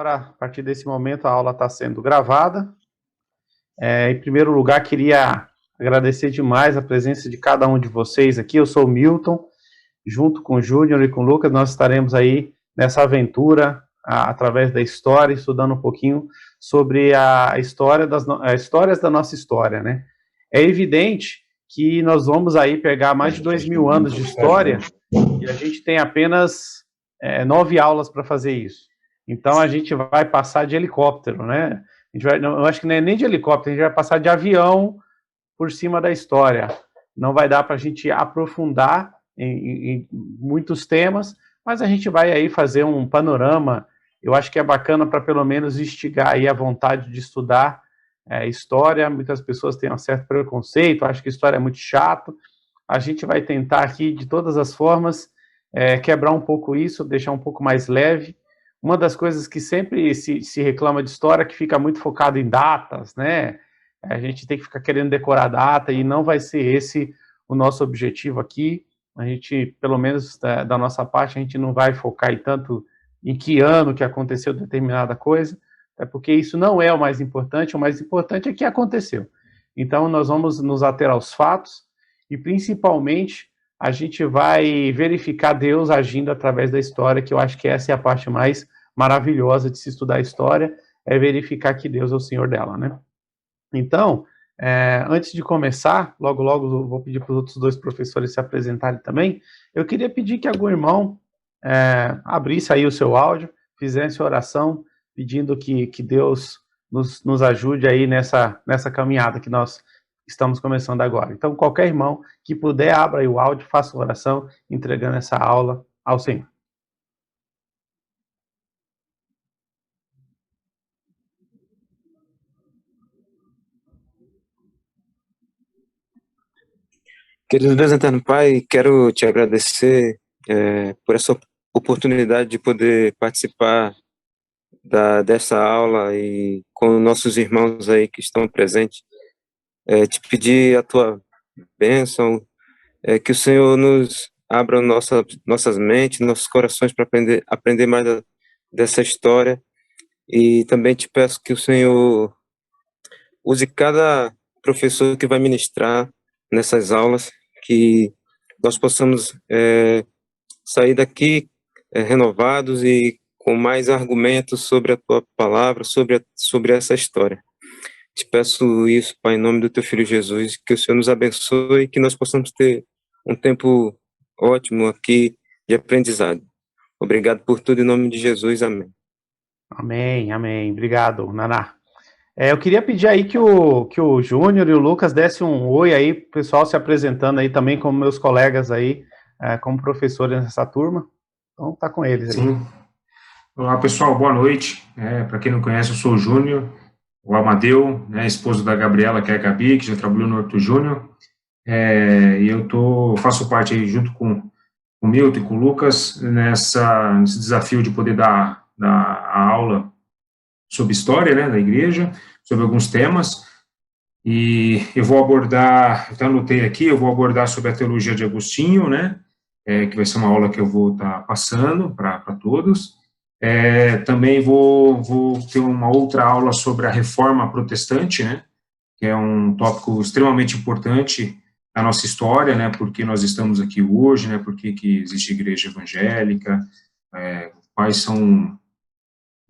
Agora, a partir desse momento, a aula está sendo gravada. Em primeiro lugar, queria agradecer demais a presença de cada um de vocês aqui. Eu sou o Milton, junto com o Júnior e com o Lucas, nós estaremos aí nessa aventura, através da história, estudando um pouquinho sobre as histórias da nossa história, né? É evidente que nós vamos aí pegar mais de 2.000 anos de história e a gente tem apenas 9 aulas para fazer isso. Então, a gente vai passar de helicóptero, né? Eu acho que não é nem de helicóptero, a gente vai passar de avião por cima da história. Não vai dar para a gente aprofundar em muitos temas, mas a gente vai aí fazer um panorama. Eu acho que é bacana para pelo menos instigar aí a vontade de estudar história. Muitas pessoas têm um certo preconceito, acham que história é muito chato. A gente vai tentar aqui, de todas as formas, quebrar um pouco isso, deixar um pouco mais leve. Uma das coisas que sempre se reclama de história é que fica muito focado em datas, né? A gente tem que ficar querendo decorar a data e não vai ser esse o nosso objetivo aqui. A gente, pelo menos da nossa parte, a gente não vai focar tanto em que ano que aconteceu determinada coisa, é porque isso não é o mais importante é que aconteceu. Então, nós vamos nos ater aos fatos e, principalmente, a gente vai verificar Deus agindo através da história, que eu acho que essa é a parte mais maravilhosa de se estudar a história, é verificar que Deus é o Senhor dela, né? Então, antes de começar, logo eu vou pedir para os outros dois professores se apresentarem também, eu queria pedir que algum irmão abrisse aí o seu áudio, fizesse oração, pedindo que Deus nos ajude aí nessa caminhada que nós estamos começando agora. Então, qualquer irmão que puder, abra aí o áudio, faça uma oração, entregando essa aula ao Senhor. Querido Deus Eterno Pai, quero te agradecer por essa oportunidade de poder participar dessa aula e com nossos irmãos aí que estão presentes. Te pedir a tua bênção, que o Senhor nos abra nossas mentes, nossos corações para aprender mais dessa história, e também te peço que o Senhor use cada professor que vai ministrar nessas aulas, que nós possamos sair daqui renovados e com mais argumentos sobre a tua palavra, sobre essa história. Te peço isso, Pai, em nome do teu Filho Jesus, que o Senhor nos abençoe e que nós possamos ter um tempo ótimo aqui de aprendizado. Obrigado por tudo, em nome de Jesus, amém. Amém, amém. Obrigado, Naná. Eu queria pedir aí que o Júnior e o Lucas dessem um oi aí, pessoal se apresentando aí também como meus colegas aí, como professores nessa turma. Então, tá com eles aí. Sim. Olá, pessoal, boa noite. Para quem não conhece, eu sou o Júnior, o Amadeu, esposo da Gabriela, que é a Gabi, que já trabalhou no Horto Júnior. E eu faço parte aí, junto com o Milton e com o Lucas, nesse desafio de poder dar a aula sobre história, da igreja, sobre alguns temas. E eu vou abordar, eu anotei aqui, eu vou abordar sobre a teologia de Agostinho, que vai ser uma aula que eu vou estar passando para todos. Também vou ter uma outra aula sobre a reforma protestante, que é um tópico extremamente importante na nossa história, porque nós estamos aqui hoje, porque que existe igreja evangélica, quais são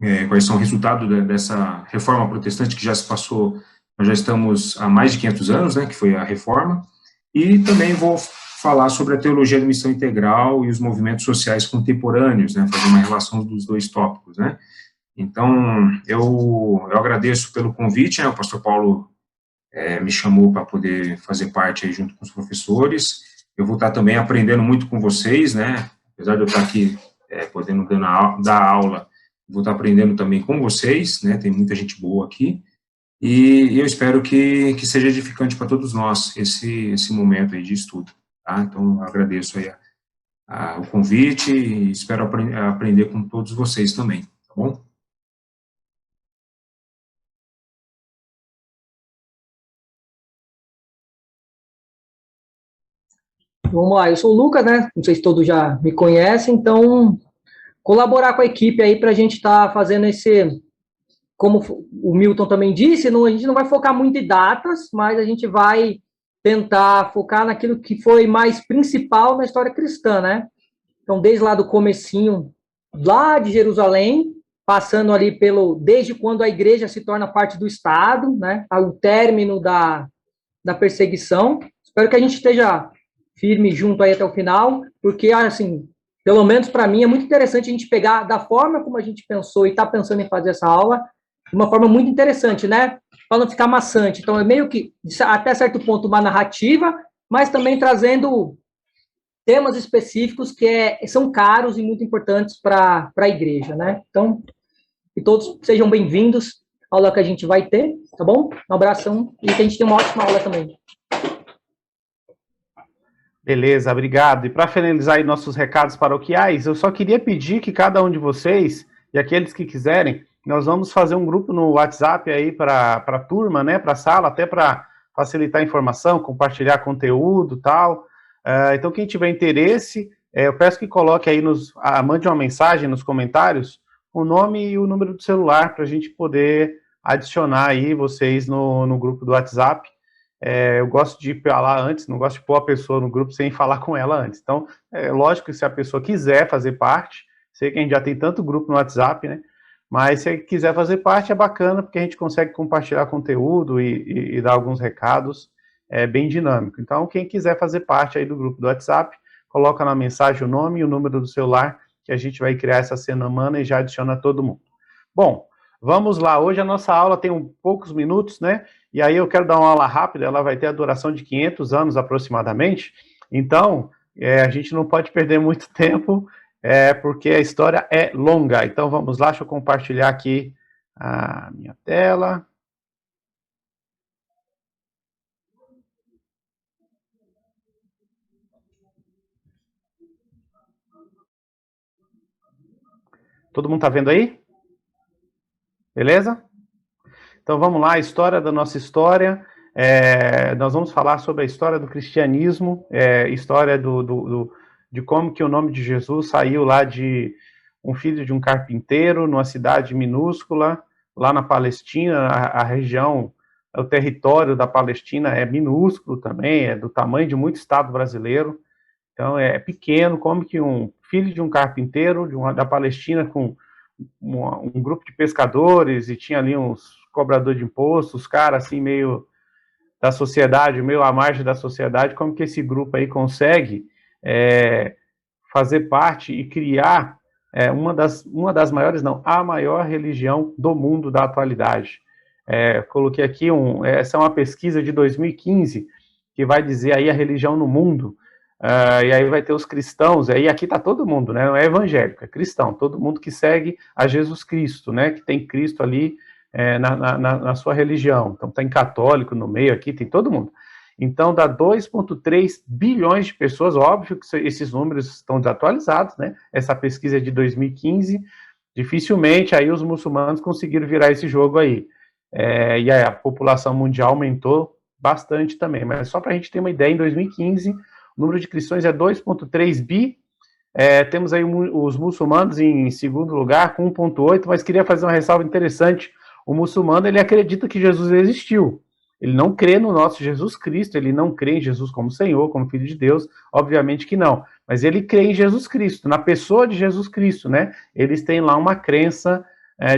o resultado dessa reforma protestante que já se passou. Nós já estamos há mais de 500 anos, que foi a reforma, e também vou falar sobre a teologia da missão integral e os movimentos sociais contemporâneos, fazer uma relação dos dois tópicos, Então, eu agradeço pelo convite, o pastor Paulo me chamou para poder fazer parte aí junto com os professores. Eu vou estar também aprendendo muito com vocês, apesar de eu estar aqui podendo dar aula, vou estar aprendendo também com vocês, tem muita gente boa aqui, e eu espero que seja edificante para todos nós esse momento aí de estudo, tá? Então, eu agradeço aí o convite e espero aprender com todos vocês também, tá bom? Vamos lá, eu sou o Lucas, Não sei se todos já me conhecem, então colaborar com a equipe aí para a gente estar fazendo como o Milton também disse, a gente não vai focar muito em datas, mas a gente vai tentar focar naquilo que foi mais principal na história cristã, né? Então, desde lá do comecinho, lá de Jerusalém, passando ali desde quando a igreja se torna parte do Estado, né? Ao término da perseguição. Espero que a gente esteja firme junto aí até o final, porque, assim, pelo menos para mim, é muito interessante a gente pegar da forma como a gente pensou e está pensando em fazer essa aula, de uma forma muito interessante, né? Para não ficar maçante. Então, é meio que, até certo ponto, uma narrativa, mas também trazendo temas específicos que são caros e muito importantes para a igreja, né? Então, que todos sejam bem-vindos à aula que a gente vai ter, tá bom? Um abração e que a gente tenha uma ótima aula também. Beleza, obrigado. E para finalizar aí nossos recados paroquiais, eu só queria pedir que cada um de vocês, e aqueles que quiserem, nós vamos fazer um grupo no WhatsApp aí para a turma, né, para a sala, até para facilitar a informação, compartilhar conteúdo e tal. Então, quem tiver interesse, eu peço que coloque aí, mande uma mensagem nos comentários, o nome e o número do celular, para a gente poder adicionar aí vocês no grupo do WhatsApp. Eu gosto de falar antes, não gosto de pôr a pessoa no grupo sem falar com ela antes. Então, lógico que se a pessoa quiser fazer parte, sei que a gente já tem tanto grupo no WhatsApp, né? Mas se quiser fazer parte, é bacana, porque a gente consegue compartilhar conteúdo e dar alguns recados, bem dinâmico. Então, quem quiser fazer parte aí do grupo do WhatsApp, coloca na mensagem o nome e o número do celular, que a gente vai criar essa semana e já adiciona todo mundo. Bom, vamos lá. Hoje a nossa aula tem poucos minutos, né? E aí eu quero dar uma aula rápida, ela vai ter a duração de 500 anos aproximadamente. Então, a gente não pode perder muito tempo, porque a história é longa. Então, vamos lá, deixa eu compartilhar aqui a minha tela. Todo mundo está vendo aí? Beleza? Então, vamos lá, a história da nossa história. Nós vamos falar sobre a história do cristianismo, história de como que o nome de Jesus saiu lá de um filho de um carpinteiro, numa cidade minúscula, lá na Palestina. A região, o território da Palestina é minúsculo também, é do tamanho de muito estado brasileiro, então é pequeno. Como que um filho de um carpinteiro da Palestina, com um grupo de pescadores, e tinha ali uns cobradores de impostos, caras assim meio da sociedade, meio à margem da sociedade, como que esse grupo aí consegue fazer parte e criar uma das maiores, não, a maior religião do mundo da atualidade. Coloquei aqui, essa é uma pesquisa de 2015, que vai dizer aí a religião no mundo, e aí vai ter os cristãos, e aqui está todo mundo, né, não é evangélico, é cristão, todo mundo que segue a Jesus Cristo, né, que tem Cristo ali na sua religião. Então tem católico no meio aqui, tem todo mundo. Então dá 2,3 bilhões de pessoas. Óbvio que esses números estão desatualizados, né? Essa pesquisa é de 2015, dificilmente aí os muçulmanos conseguiram virar esse jogo aí. E a população mundial aumentou bastante também, mas só para a gente ter uma ideia, em 2015, o número de cristãos é 2,3 bi, temos aí os muçulmanos em segundo lugar, com 1,8, mas queria fazer uma ressalva interessante. O muçulmano, ele acredita que Jesus existiu. Ele não crê no nosso Jesus Cristo, ele não crê em Jesus como Senhor, como Filho de Deus, obviamente que não. Mas ele crê em Jesus Cristo, na pessoa de Jesus Cristo, né? Eles têm lá uma crença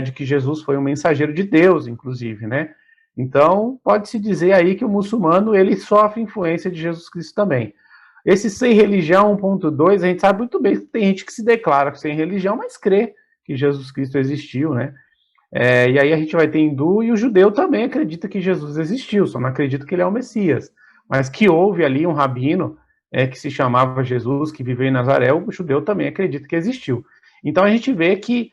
de que Jesus foi um mensageiro de Deus, inclusive, né? Então, pode-se dizer aí que o muçulmano, ele sofre influência de Jesus Cristo também. Esse sem religião 1.2, a gente sabe muito bem que tem gente que se declara sem religião, mas crê que Jesus Cristo existiu, né? E aí a gente vai ter hindu, e o judeu também acredita que Jesus existiu, só não acredita que ele é o Messias. Mas que houve ali um rabino que se chamava Jesus, que viveu em Nazaré, o judeu também acredita que existiu. Então a gente vê que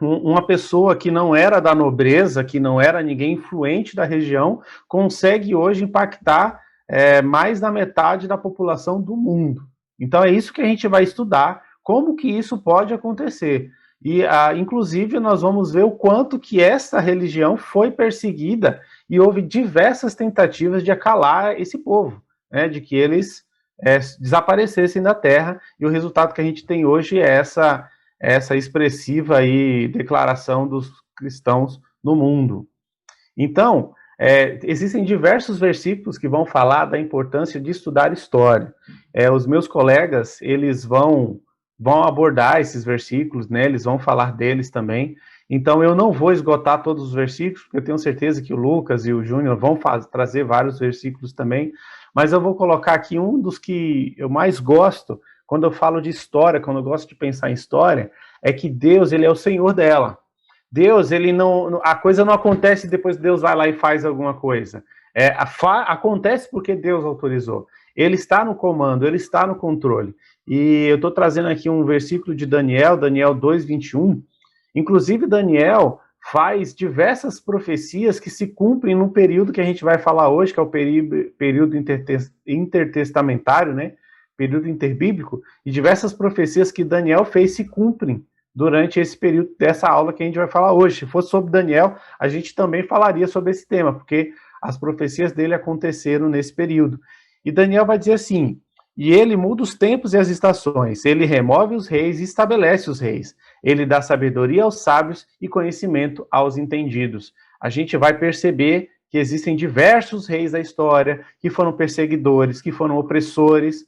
uma pessoa que não era da nobreza, que não era ninguém influente da região, consegue hoje impactar mais da metade da população do mundo. Então é isso que a gente vai estudar, como que isso pode acontecer. E, inclusive, nós vamos ver o quanto que essa religião foi perseguida e houve diversas tentativas de acalar esse povo, né, de que eles desaparecessem da terra, e o resultado que a gente tem hoje é essa expressiva aí declaração dos cristãos no mundo. Então, existem diversos versículos que vão falar da importância de estudar história. Os meus colegas, eles vão abordar esses versículos, né? Eles vão falar deles também. Então, eu não vou esgotar todos os versículos, porque eu tenho certeza que o Lucas e o Júnior vão trazer vários versículos também, mas eu vou colocar aqui um dos que eu mais gosto, quando eu falo de história, quando eu gosto de pensar em história, é que Deus, ele é o Senhor dela. Deus, ele não, a coisa não acontece depois que Deus vai lá e faz alguma coisa. Acontece porque Deus autorizou. Ele está no comando, ele está no controle. E eu estou trazendo aqui um versículo de Daniel 2:21. Inclusive, Daniel faz diversas profecias que se cumprem no período que a gente vai falar hoje, que é o período intertestamentário, né? Período interbíblico, e diversas profecias que Daniel fez se cumprem durante esse período dessa aula que a gente vai falar hoje. Se fosse sobre Daniel, a gente também falaria sobre esse tema, porque as profecias dele aconteceram nesse período. E Daniel vai dizer assim: e ele muda os tempos e as estações, ele remove os reis e estabelece os reis, ele dá sabedoria aos sábios e conhecimento aos entendidos. A gente vai perceber que existem diversos reis da história que foram perseguidores, que foram opressores,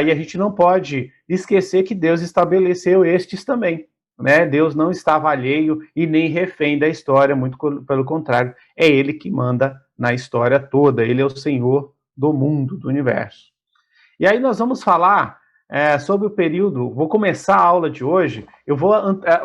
e a gente não pode esquecer que Deus estabeleceu estes também, né? Deus não estava alheio e nem refém da história, muito pelo contrário, é Ele que manda na história toda, Ele é o Senhor do mundo, do universo. E aí nós vamos falar sobre o período, vou começar a aula de hoje, eu vou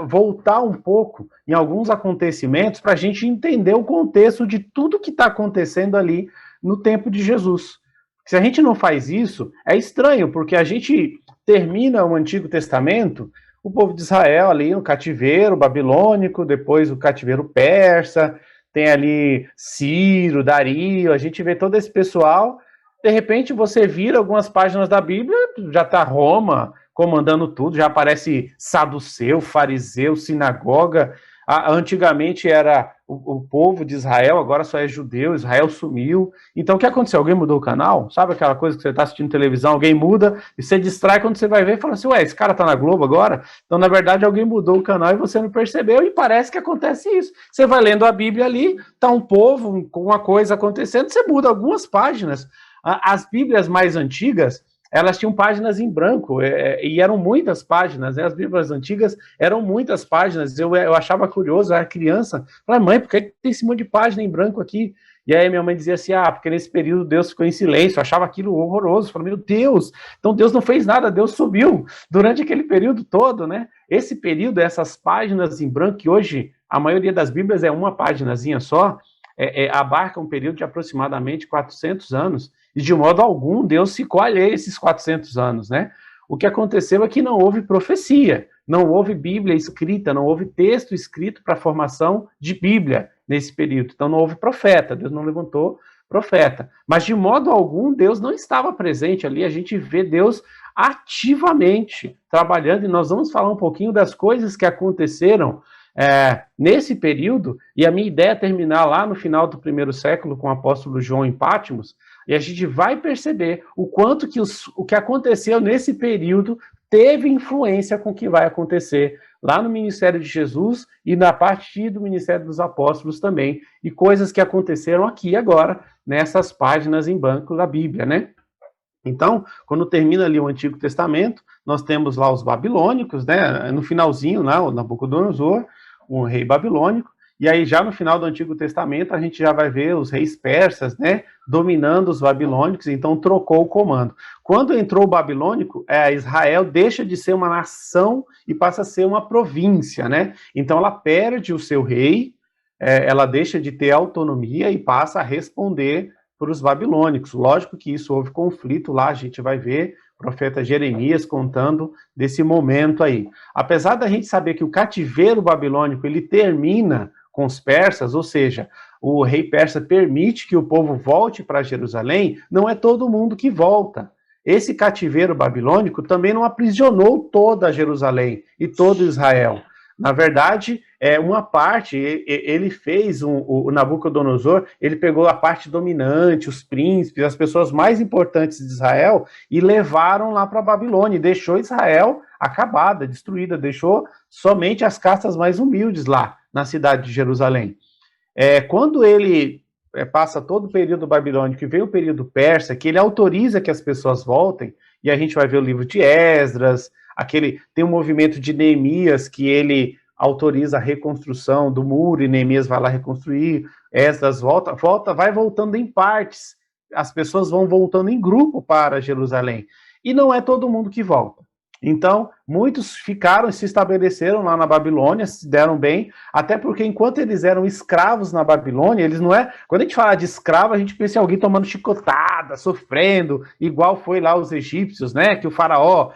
voltar um pouco em alguns acontecimentos para a gente entender o contexto de tudo que está acontecendo ali no tempo de Jesus. Se a gente não faz isso, é estranho, porque a gente termina o Antigo Testamento, o povo de Israel ali no cativeiro babilônico, depois o cativeiro persa, tem ali Ciro, Dario, a gente vê todo esse pessoal, de repente você vira algumas páginas da Bíblia, já está Roma comandando tudo, já aparece saduceu, fariseu, sinagoga. Antigamente era o povo de Israel, agora só é judeu, Israel sumiu. Então o que aconteceu? Alguém mudou o canal? Sabe aquela coisa que você está assistindo televisão, alguém muda, e você distrai quando você vai ver e fala assim, ué, esse cara tá na Globo agora? Então, na verdade, alguém mudou o canal e você não percebeu, e parece que acontece isso. Você vai lendo a Bíblia ali, tá um povo com uma coisa acontecendo, você muda algumas páginas. As Bíblias mais antigas, elas tinham páginas em branco, e eram muitas páginas, né? As Bíblias antigas eram muitas páginas, eu achava curioso, eu era criança, falei, mãe, por que tem esse monte de página em branco aqui? E aí minha mãe dizia assim, porque nesse período Deus ficou em silêncio, eu achava aquilo horroroso, eu falei, meu Deus, então Deus não fez nada, Deus subiu durante aquele período todo, né? Esse período, essas páginas em branco, que hoje a maioria das Bíblias é uma páginazinha só, abarca um período de aproximadamente 400 anos, e de modo algum Deus ficou alheio a esses 400 anos, né? O que aconteceu é que não houve profecia, não houve Bíblia escrita, não houve texto escrito para a formação de Bíblia nesse período. Então não houve profeta, Deus não levantou profeta. Mas de modo algum Deus não estava presente ali, a gente vê Deus ativamente trabalhando, e nós vamos falar um pouquinho das coisas que aconteceram nesse período, e a minha ideia é terminar lá no final do primeiro século com o apóstolo João em Pátimos, e a gente vai perceber o quanto que o que aconteceu nesse período teve influência com o que vai acontecer lá no ministério de Jesus e na partir do ministério dos apóstolos também, e coisas que aconteceram aqui agora, nessas páginas em branco da Bíblia, né? Então, quando termina ali o Antigo Testamento, nós temos lá os babilônicos, né? No finalzinho, lá, o Nabucodonosor, um rei babilônico, e aí já no final do Antigo Testamento a gente já vai ver os reis persas, né, dominando os babilônicos, então trocou o comando. Quando entrou o babilônico, Israel deixa de ser uma nação e passa a ser uma província, né? Então ela perde o seu rei, ela deixa de ter autonomia e passa a responder para os babilônicos. Lógico que isso houve conflito lá, a gente vai ver o profeta Jeremias contando desse momento aí. Apesar da gente saber que o cativeiro babilônico, ele termina com os persas, ou seja, o rei persa permite que o povo volte para Jerusalém, não é todo mundo que volta. Esse cativeiro babilônico também não aprisionou toda Jerusalém e todo Israel. Na verdade, uma parte, ele fez, o Nabucodonosor, ele pegou a parte dominante, os príncipes, as pessoas mais importantes de Israel, e levaram lá para a Babilônia, e deixou Israel acabada, destruída, deixou somente as castas mais humildes lá, na cidade de Jerusalém. Quando ele passa todo o período babilônico, que vem o período persa, que ele autoriza que as pessoas voltem, e a gente vai ver o livro de Esdras, tem um movimento de Neemias, que ele autoriza a reconstrução do muro, e Neemias vai lá reconstruir, Esdras vai voltando em partes, as pessoas vão voltando em grupo para Jerusalém, e não é todo mundo que volta. Então, muitos ficaram e se estabeleceram lá na Babilônia, se deram bem, até porque enquanto eles eram escravos na Babilônia, eles não é... Quando a gente fala de escravo, a gente pensa em alguém tomando chicotada, sofrendo, igual foi lá os egípcios, né? Que o faraó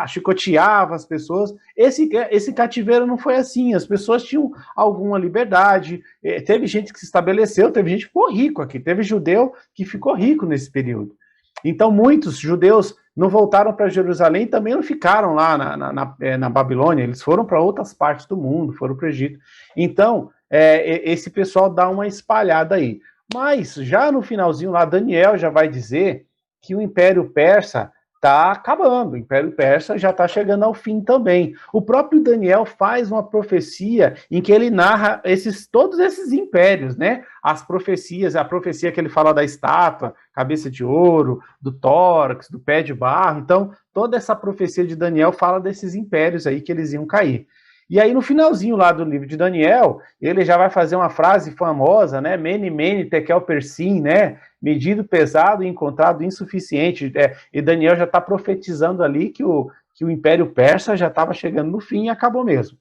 chicoteava as pessoas. Esse cativeiro não foi assim, as pessoas tinham alguma liberdade, teve gente que se estabeleceu, teve gente que ficou rico aqui, teve judeu que ficou rico nesse período. Então, muitos judeus não voltaram para Jerusalém e também não ficaram lá na Babilônia, eles foram para outras partes do mundo, foram para o Egito. Então, esse pessoal dá uma espalhada aí. Mas, já no finalzinho lá, Daniel já vai dizer que o Império Persa está acabando, o Império Persa já está chegando ao fim também. O próprio Daniel faz uma profecia em que ele narra todos esses impérios, né? As profecias, a profecia que ele fala da estátua, cabeça de ouro, do tórax, do pé de barro. Então, toda essa profecia de Daniel fala desses impérios aí que eles iam cair. E aí, no finalzinho lá do livro de Daniel, ele já vai fazer uma frase famosa, né? Mene, mene, tekel, persim, né? Medido, pesado e encontrado insuficiente. E Daniel já está profetizando ali que o Império Persa já estava chegando no fim e acabou mesmo.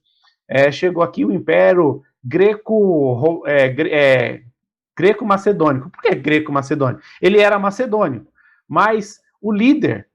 Chegou aqui o Império greco-macedônico. Por que greco-macedônico? Ele era macedônio, mas o líder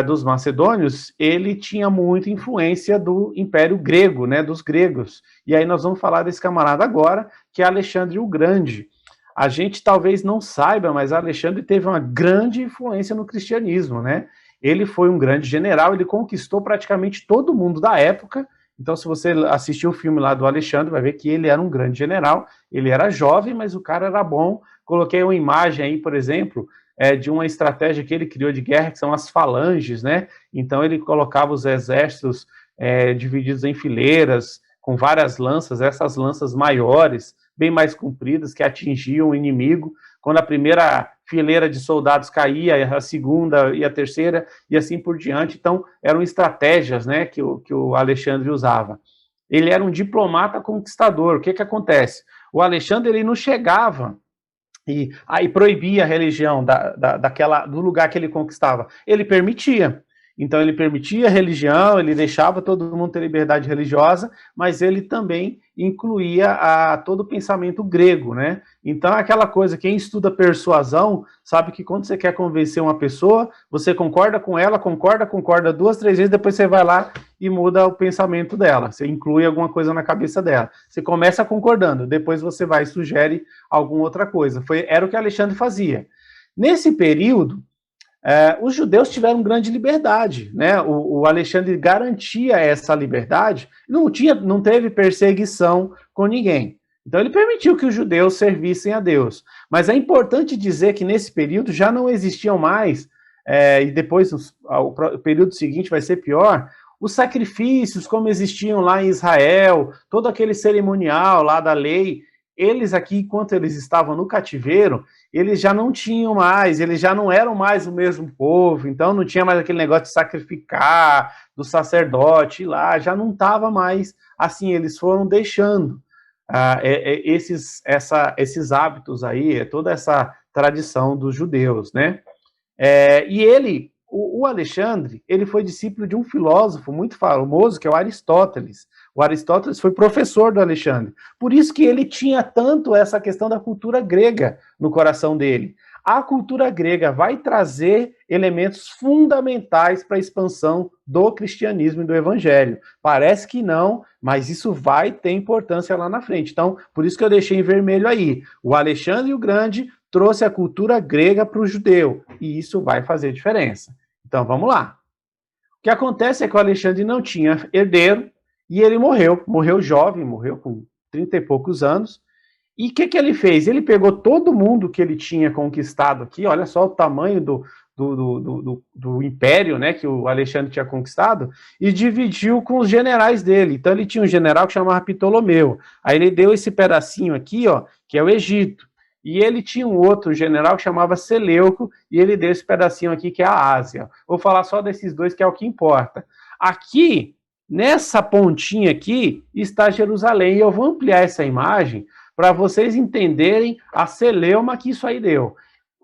dos macedônios, ele tinha muita influência do Império Grego, né, dos gregos. E aí nós vamos falar desse camarada agora, que é Alexandre o Grande. A gente talvez não saiba, mas Alexandre teve uma grande influência no cristianismo, né? Ele foi um grande general, ele conquistou praticamente todo mundo da época. Então, se você assistir o filme lá do Alexandre, vai ver que ele era um grande general, ele era jovem, mas o cara era bom. Coloquei uma imagem aí, por exemplo, de uma estratégia que ele criou de guerra, que são as falanges, né? Então, ele colocava os exércitos divididos em fileiras, com várias lanças, essas lanças maiores, bem mais compridas, que atingiam o inimigo. Quando a primeira fileira de soldados caía, a segunda e a terceira, e assim por diante. Então, eram estratégias, né, que o Alexandre usava. Ele era um diplomata conquistador. O que acontece? O Alexandre, ele não chegava e aí proibia a religião do lugar que ele conquistava. Ele permitia. Então, ele permitia a religião, ele deixava todo mundo ter liberdade religiosa, mas ele também incluía todo o pensamento grego, né? Então, aquela coisa, quem estuda persuasão, sabe que quando você quer convencer uma pessoa, você concorda com ela, concorda 2, 3 vezes, depois você vai lá e muda o pensamento dela, você inclui alguma coisa na cabeça dela. Você começa concordando, depois você vai e sugere alguma outra coisa. Era o que Alexandre fazia. Nesse período, os judeus tiveram grande liberdade, né? O Alexandre garantia essa liberdade, não teve perseguição com ninguém. Então ele permitiu que os judeus servissem a Deus. Mas é importante dizer que nesse período já não existiam mais, e depois o período seguinte vai ser pior, os sacrifícios como existiam lá em Israel, todo aquele cerimonial lá da lei, eles aqui, enquanto eles estavam no cativeiro, eles já não tinham mais, eles já não eram mais o mesmo povo, então não tinha mais aquele negócio de sacrificar, do sacerdote ir lá, já não estava mais assim, eles foram deixando esses hábitos aí, toda essa tradição dos judeus, né? E ele, o Alexandre, ele foi discípulo de um filósofo muito famoso, que é o Aristóteles. O Aristóteles foi professor do Alexandre. Por isso que ele tinha tanto essa questão da cultura grega no coração dele. A cultura grega vai trazer elementos fundamentais para a expansão do cristianismo e do evangelho. Parece que não, mas isso vai ter importância lá na frente. Então, por isso que eu deixei em vermelho aí. O Alexandre o Grande trouxe a cultura grega para o judeu, e isso vai fazer diferença. Então, vamos lá. O que acontece é que o Alexandre não tinha herdeiro, e ele morreu jovem, morreu com 30 e poucos anos. E o que ele fez? Ele pegou todo mundo que ele tinha conquistado aqui, olha só o tamanho do império, né, que o Alexandre tinha conquistado, e dividiu com os generais dele. Então ele tinha um general que chamava Ptolomeu. Aí ele deu esse pedacinho aqui, ó, que é o Egito. E ele tinha um outro general que chamava Seleuco, e ele deu esse pedacinho aqui, que é a Ásia. Vou falar só desses dois, que é o que importa. Aqui, nessa pontinha aqui, está Jerusalém. E eu vou ampliar essa imagem para vocês entenderem a celeuma que isso aí deu.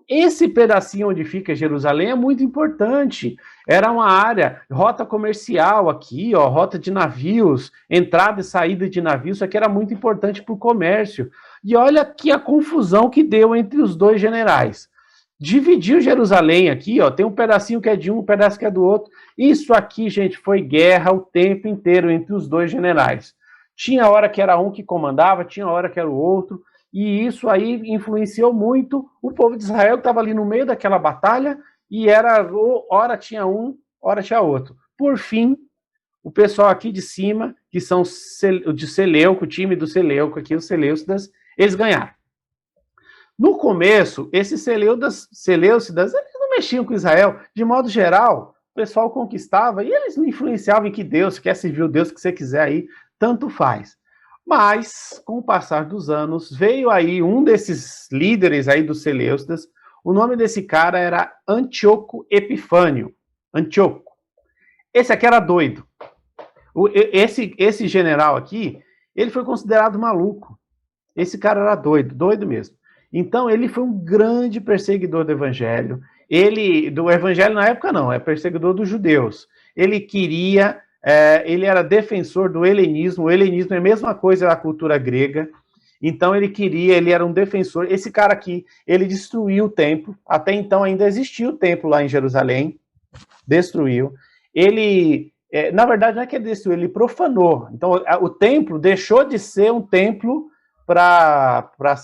Esse pedacinho onde fica Jerusalém é muito importante. Era uma área, rota comercial aqui, ó, rota de navios, entrada e saída de navios, isso aqui era muito importante para o comércio. E olha aqui a confusão que deu entre os dois generais. Dividiu Jerusalém aqui, ó, tem um pedacinho que é de um pedaço que é do outro. Isso aqui, gente, foi guerra o tempo inteiro entre os dois generais. Tinha hora que era um que comandava, tinha hora que era o outro, e isso aí influenciou muito o povo de Israel, que estava ali no meio daquela batalha, e era, hora tinha um, hora tinha outro. Por fim, o pessoal aqui de cima, que são de Seleuco, o time do Seleuco aqui, os Seleucidas, eles ganharam. No começo, esses Seleucidas, eles não mexiam com Israel. De modo geral, o pessoal conquistava, e eles não influenciavam em que Deus, quer servir o Deus que você quiser aí, tanto faz. Mas, com o passar dos anos, veio aí um desses líderes aí dos Seleucidas. O nome desse cara era Antíoco Epifânio. Antíoco. Esse aqui era doido. Esse general aqui, ele foi considerado maluco. Esse cara era doido, doido mesmo. Então, ele foi um grande perseguidor do evangelho. Do evangelho na época não, é perseguidor dos judeus. Ele era defensor do helenismo. O helenismo é a mesma coisa da cultura grega. Então ele era um defensor. Esse cara aqui, ele destruiu o templo. Até então ainda existia o templo lá em Jerusalém. Destruiu. Na verdade, não é que ele destruiu, ele profanou. Então o templo deixou de ser um templo para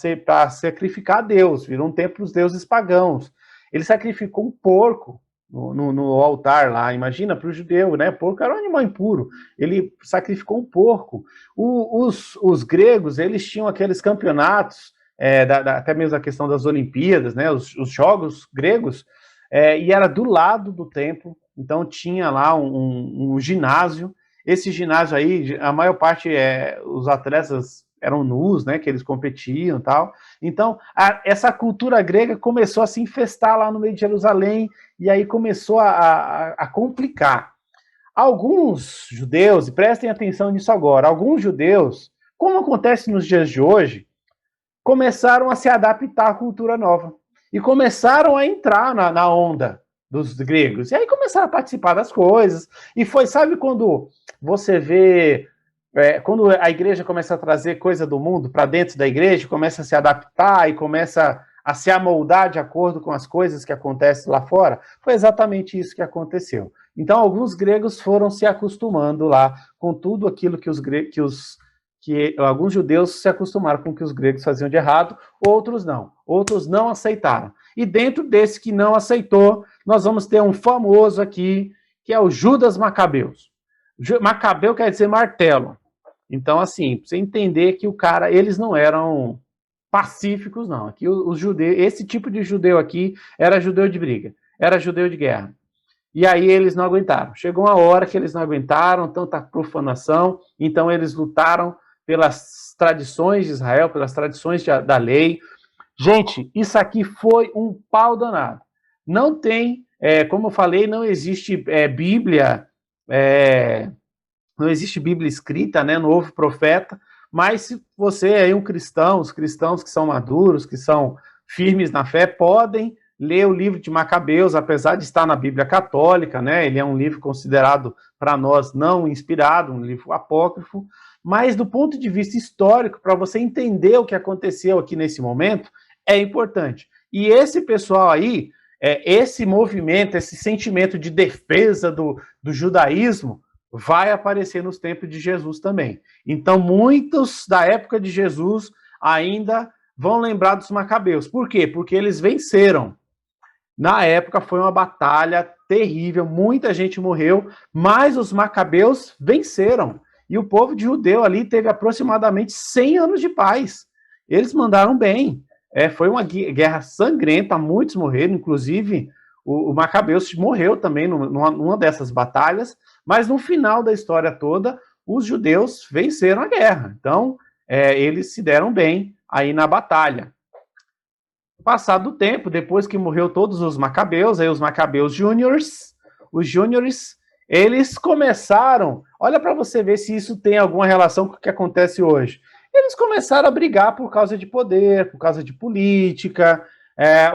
sacrificar a Deus. Virou um templo dos deuses pagãos. Ele sacrificou um porco no altar lá, imagina, para o judeu, né? Porco era um animal impuro, ele sacrificou um porco. Os gregos, eles tinham aqueles campeonatos, até mesmo a questão das Olimpíadas, né? Os jogos gregos, e era do lado do templo, então tinha lá um ginásio. Esse ginásio aí, a maior parte, os atletas eram nus, né, que eles competiam e tal. Então, essa cultura grega começou a se infestar lá no meio de Jerusalém, e aí começou a complicar. Alguns judeus, e prestem atenção nisso agora, alguns judeus, como acontece nos dias de hoje, começaram a se adaptar à cultura nova, e começaram a entrar na onda dos gregos, e aí começaram a participar das coisas, e sabe quando você vê... quando a igreja começa a trazer coisa do mundo para dentro da igreja, começa a se adaptar e começa a se amoldar de acordo com as coisas que acontecem lá fora, foi exatamente isso que aconteceu. Então, alguns gregos foram se acostumando lá com tudo aquilo que alguns judeus se acostumaram com o que os gregos faziam de errado, outros não aceitaram. E dentro desse que não aceitou, nós vamos ter um famoso aqui, que é o Judas Macabeus. Macabeu quer dizer martelo. Então, assim, pra você entender que eles não eram pacíficos, não. Aqui os judeus, esse tipo de judeu aqui era judeu de briga, era judeu de guerra. E aí eles não aguentaram. Chegou uma hora que eles não aguentaram tanta profanação, então eles lutaram pelas tradições de Israel, pelas tradições da lei. Gente, isso aqui foi um pau danado. Não tem, como eu falei, não existe Bíblia... não existe Bíblia escrita, né? Não houve profeta, mas se você é um cristão, os cristãos que são maduros, que são firmes na fé, podem ler o livro de Macabeus, apesar de estar na Bíblia católica, né? Ele é um livro considerado para nós não inspirado, um livro apócrifo, mas do ponto de vista histórico, para você entender o que aconteceu aqui nesse momento, é importante. E esse pessoal aí, esse movimento, esse sentimento de defesa do judaísmo, vai aparecer nos tempos de Jesus também. Então, muitos da época de Jesus ainda vão lembrar dos Macabeus. Por quê? Porque eles venceram. Na época foi uma batalha terrível, muita gente morreu, mas os Macabeus venceram. E o povo de judeu ali teve aproximadamente 100 anos de paz. Eles mandaram bem. Foi uma guerra sangrenta, muitos morreram, inclusive o Macabeus morreu também numa dessas batalhas, mas no final da história toda, os judeus venceram a guerra. Então, eles se deram bem aí na batalha. Passado o tempo, depois que morreu todos os Macabeus, aí os Macabeus Júniors, os Júniores, eles começaram, olha para você ver se isso tem alguma relação com o que acontece hoje. Eles começaram a brigar por causa de poder, por causa de política.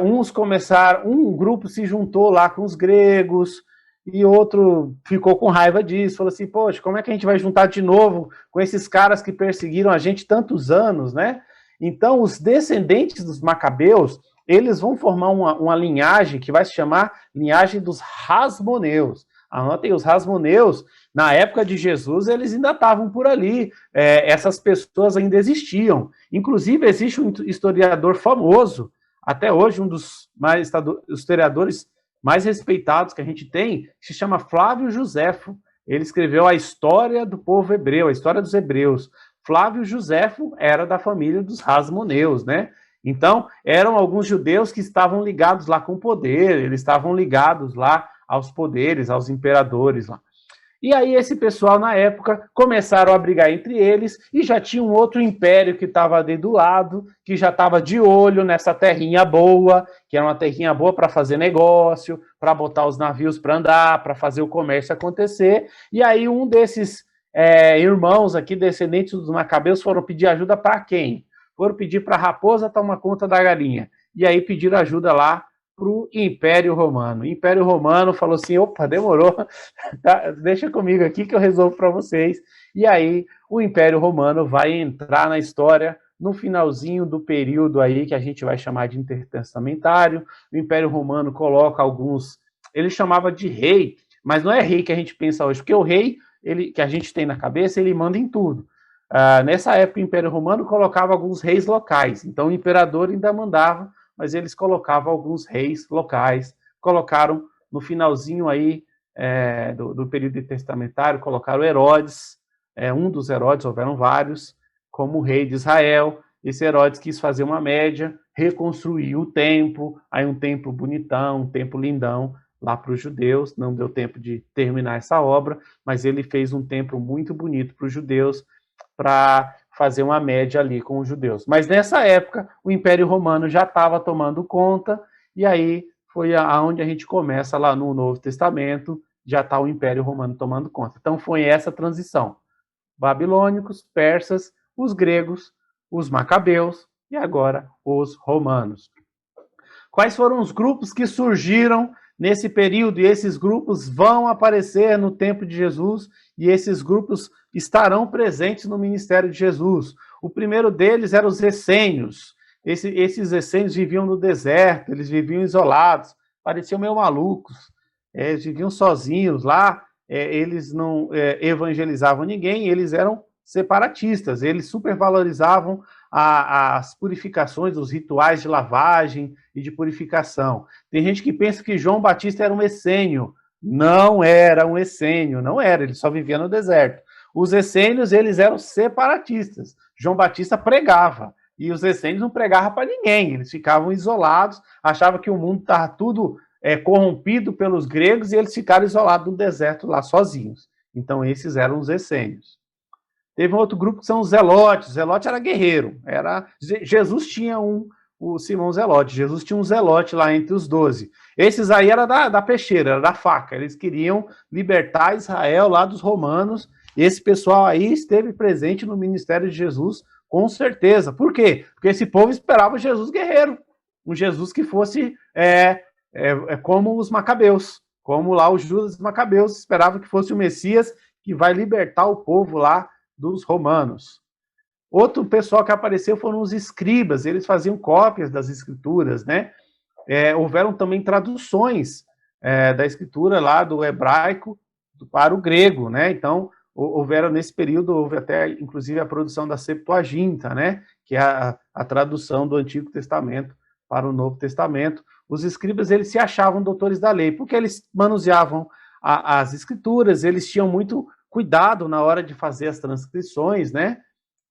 Um grupo se juntou lá com os gregos e outro ficou com raiva disso, falou assim, poxa, como é que a gente vai juntar de novo com esses caras que perseguiram a gente tantos anos, né? Então, os descendentes dos Macabeus, eles vão formar uma linhagem que vai se chamar linhagem dos Hasmoneus. Anotem, os Hasmoneus, na época de Jesus, eles ainda estavam por ali, essas pessoas ainda existiam. Inclusive, existe um historiador famoso, até hoje um dos historiadores mais respeitados que a gente tem, que se chama Flávio Josefo. Ele escreveu a história do povo hebreu, a história dos hebreus. Flávio Josefo era da família dos Hasmoneus, né? Então, eram alguns judeus que estavam ligados lá com o poder, eles estavam ligados lá aos poderes, aos imperadores lá. E aí esse pessoal, na época, começaram a brigar entre eles e já tinha um outro império que estava ali do lado, que já estava de olho nessa terrinha boa, que era uma terrinha boa para fazer negócio, para botar os navios para andar, para fazer o comércio acontecer. E aí um desses irmãos aqui, descendentes dos Macabeus, foram pedir ajuda para quem? Foram pedir para a raposa tomar conta da galinha. E aí pediram ajuda lá para o Império Romano. O Império Romano falou assim, opa, demorou, tá, deixa comigo aqui que eu resolvo para vocês. E aí o Império Romano vai entrar na história no finalzinho do período aí que a gente vai chamar de intertestamentário. O Império Romano coloca alguns, ele chamava de rei, mas não é rei que a gente pensa hoje, porque o rei que a gente tem na cabeça, ele manda em tudo. Nessa época, o Império Romano colocava alguns reis locais, então o imperador ainda mandava, mas eles colocavam alguns reis locais, colocaram no finalzinho aí do período testamentário, colocaram Herodes, um dos Herodes, houveram vários, como rei de Israel. Esse Herodes quis fazer uma média, reconstruir o templo, aí um templo bonitão, um templo lindão, lá para os judeus, não deu tempo de terminar essa obra, mas ele fez um templo muito bonito para os judeus, para fazer uma média ali com os judeus. Mas nessa época, o Império Romano já estava tomando conta, e aí foi aonde a gente começa lá no Novo Testamento, já está o Império Romano tomando conta. Então foi essa transição. Babilônicos, persas, os gregos, os macabeus e agora os romanos. Quais foram os grupos que surgiram nesse período? E esses grupos vão aparecer no tempo de Jesus, e esses grupos estarão presentes no ministério de Jesus. O primeiro deles era os essênios. Esses essênios viviam no deserto, eles viviam isolados, pareciam meio malucos, eles viviam sozinhos lá, eles não evangelizavam ninguém, eles eram separatistas, eles supervalorizavam as purificações, os rituais de lavagem e de purificação. Tem gente que pensa que João Batista era um essênio. Não era um essênio, não era, ele só vivia no deserto. Os essênios, eles eram separatistas. João Batista pregava, e os essênios não pregavam para ninguém, eles ficavam isolados, achavam que o mundo estava tudo corrompido pelos gregos, e eles ficaram isolados no deserto lá sozinhos. Então esses eram os essênios. Teve um outro grupo que são os zelotes. O zelote era guerreiro. Jesus tinha o Simão Zelote. Jesus tinha um zelote lá entre os 12. Esses aí era da peixeira, era da faca. Eles queriam libertar Israel lá dos romanos. Esse pessoal aí esteve presente no ministério de Jesus, com certeza. Por quê? Porque esse povo esperava Jesus guerreiro. Um Jesus que fosse como os macabeus. Como lá os Judas Macabeus esperavam que fosse o Messias que vai libertar o povo lá dos romanos. Outro pessoal que apareceu foram os escribas, eles faziam cópias das escrituras, né? Houveram também traduções da escritura lá do hebraico para o grego, né? Então, houveram nesse período, houve até, inclusive, a produção da Septuaginta, né? Que é a tradução do Antigo Testamento para o Novo Testamento. Os escribas, eles se achavam doutores da lei, porque eles manuseavam as escrituras, eles tinham muito cuidado na hora de fazer as transcrições, né?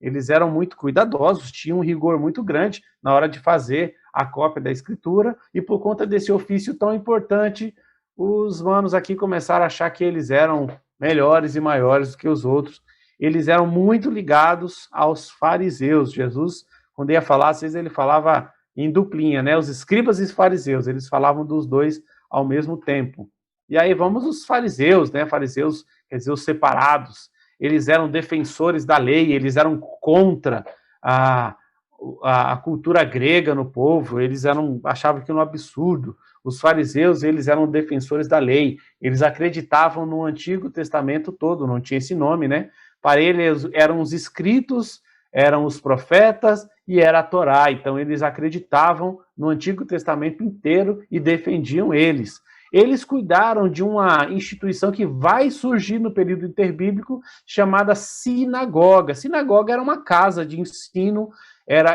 Eles eram muito cuidadosos, tinham um rigor muito grande na hora de fazer a cópia da escritura, e por conta desse ofício tão importante, os manos aqui começaram a achar que eles eram melhores e maiores do que os outros. Eles eram muito ligados aos fariseus. Jesus, quando ia falar, às vezes ele falava em duplinha, né? Os escribas e os fariseus, eles falavam dos dois ao mesmo tempo. E aí vamos os fariseus, né? Fariseus, quer dizer, os separados. Eles eram defensores da lei, eles eram contra a cultura grega no povo, eles achavam que era um absurdo. Os fariseus, eles eram defensores da lei, eles acreditavam no Antigo Testamento todo, não tinha esse nome, né? Para eles eram os escritos, eram os profetas e era a Torá, então eles acreditavam no Antigo Testamento inteiro e defendiam eles. Eles cuidaram de uma instituição que vai surgir no período interbíblico, chamada sinagoga. Sinagoga era uma casa de ensino,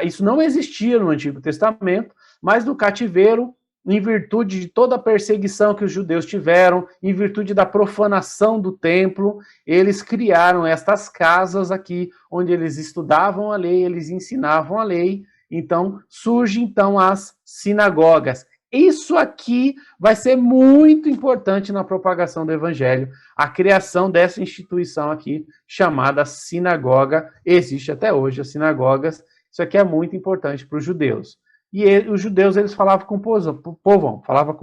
isso não existia no Antigo Testamento, mas no cativeiro, em virtude de toda a perseguição que os judeus tiveram, em virtude da profanação do templo, eles criaram estas casas aqui, onde eles estudavam a lei, eles ensinavam a lei. Então, surgem as sinagogas. Isso aqui vai ser muito importante na propagação do evangelho. A criação dessa instituição aqui, chamada sinagoga, existe até hoje, as sinagogas. Isso aqui é muito importante para os judeus. E os judeus, eles falavam com o povão, falavam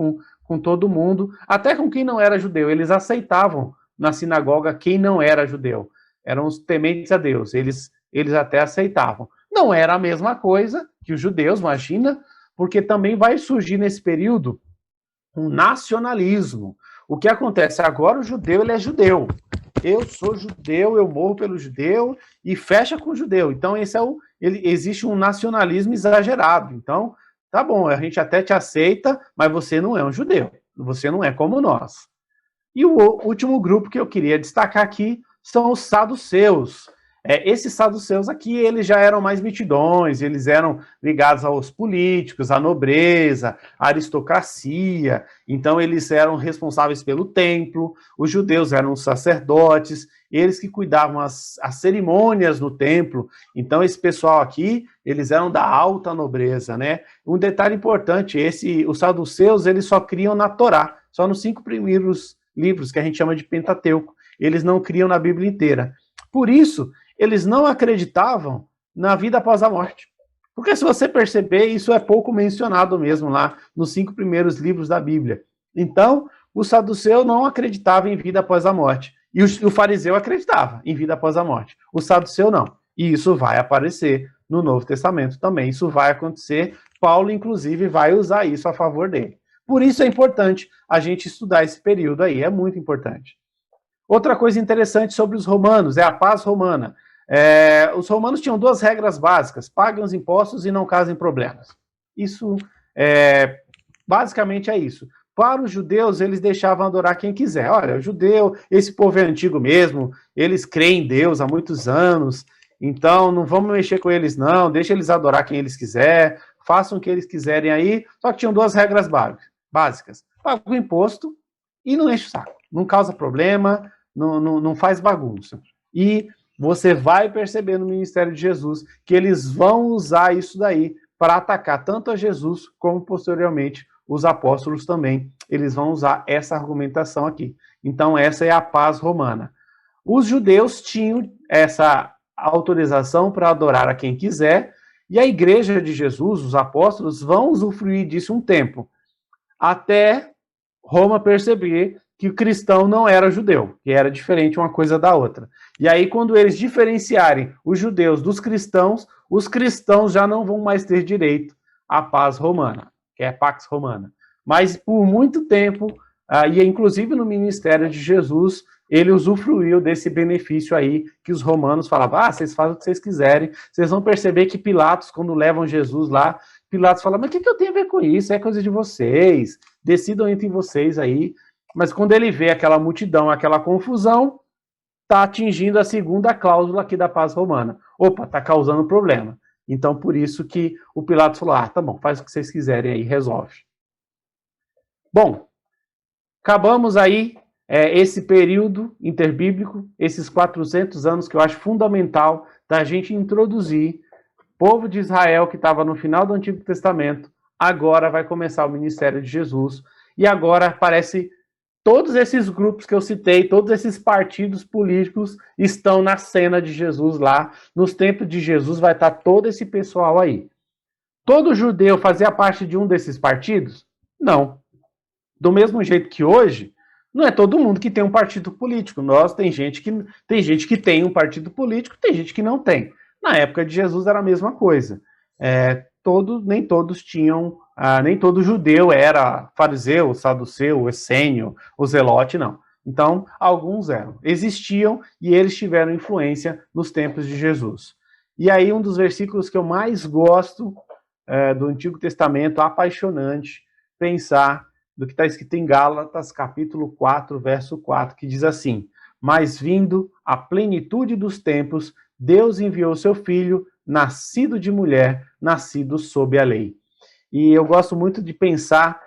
com todo mundo, até com quem não era judeu. Eles aceitavam na sinagoga quem não era judeu. Eram os tementes a Deus, eles até aceitavam. Não era a mesma coisa que os judeus, imagina, porque também vai surgir nesse período um nacionalismo. O que acontece? Agora o judeu, ele é judeu. Eu sou judeu, eu morro pelo judeu e fecha com o judeu. Então, existe um nacionalismo exagerado. Então, tá bom, a gente até te aceita, mas você não é um judeu. Você não é como nós. E o último grupo que eu queria destacar aqui são os saduceus. Esses saduceus aqui, eles já eram mais mitidões, eles eram ligados aos políticos, à nobreza, à aristocracia, então eles eram responsáveis pelo templo, os judeus eram os sacerdotes, eles que cuidavam as cerimônias no templo, então esse pessoal aqui, eles eram da alta nobreza, né? Um detalhe importante, os saduceus, eles só criam na Torá, só nos 5 primeiros livros, que a gente chama de Pentateuco, eles não criam na Bíblia inteira. Por isso, eles não acreditavam na vida após a morte. Porque se você perceber, isso é pouco mencionado mesmo lá nos 5 primeiros livros da Bíblia. Então, o saduceu não acreditava em vida após a morte. E o fariseu acreditava em vida após a morte. O saduceu não. E isso vai aparecer no Novo Testamento também. Isso vai acontecer. Paulo, inclusive, vai usar isso a favor dele. Por isso é importante a gente estudar esse período aí. É muito importante. Outra coisa interessante sobre os romanos é a paz romana. Os romanos tinham 2 regras básicas: paguem os impostos e não causem problemas. Isso, basicamente é isso. Para os judeus, eles deixavam adorar quem quiser. Olha, judeu, esse povo é antigo mesmo, eles creem em Deus há muitos anos, então não vamos mexer com eles não, deixa eles adorar quem eles quiser, façam o que eles quiserem aí, só que tinham 2 regras básicas. Paga o imposto e não enche o saco, não causa problema, não faz bagunça. E você vai perceber no ministério de Jesus que eles vão usar isso daí para atacar tanto a Jesus como posteriormente os apóstolos também. Eles vão usar essa argumentação aqui. Então essa é a paz romana. Os judeus tinham essa autorização para adorar a quem quiser, e a igreja de Jesus, os apóstolos, vão usufruir disso um tempo, até Roma perceber que o cristão não era judeu, que era diferente uma coisa da outra. E aí, quando eles diferenciarem os judeus dos cristãos, os cristãos já não vão mais ter direito à paz romana, que é a Pax Romana. Mas, por muito tempo, e inclusive no ministério de Jesus, ele usufruiu desse benefício aí, que os romanos falavam, vocês fazem o que vocês quiserem. Vocês vão perceber que Pilatos, quando levam Jesus lá, Pilatos fala, mas o que eu tenho a ver com isso? É coisa de vocês, decidam entre vocês aí. Mas quando ele vê aquela multidão, aquela confusão, está atingindo a segunda cláusula aqui da paz romana. Opa, está causando problema. Então, por isso que o Pilatos falou, tá bom, faz o que vocês quiserem aí, resolve. Bom, acabamos aí esse período interbíblico, esses 400 anos que eu acho fundamental da gente introduzir o povo de Israel que estava no final do Antigo Testamento, agora vai começar o ministério de Jesus, e agora parece todos esses grupos que eu citei, todos esses partidos políticos estão na cena de Jesus lá, nos tempos de Jesus vai estar todo esse pessoal aí. Todo judeu fazia parte de um desses partidos? Não. Do mesmo jeito que hoje, não é todo mundo que tem um partido político. Tem gente que tem um partido político, tem gente que não tem. Na época de Jesus era a mesma coisa. Nem todos tinham, nem todo judeu era fariseu, saduceu, essênio, o zelote, não. Então, alguns eram. Existiam e eles tiveram influência nos tempos de Jesus. E aí, um dos versículos que eu mais gosto do Antigo Testamento, apaixonante, pensar do que está escrito em Gálatas, capítulo 4, verso 4, que diz assim: mas vindo a plenitude dos tempos, Deus enviou seu Filho, nascido de mulher, nascido sob a lei. E eu gosto muito de pensar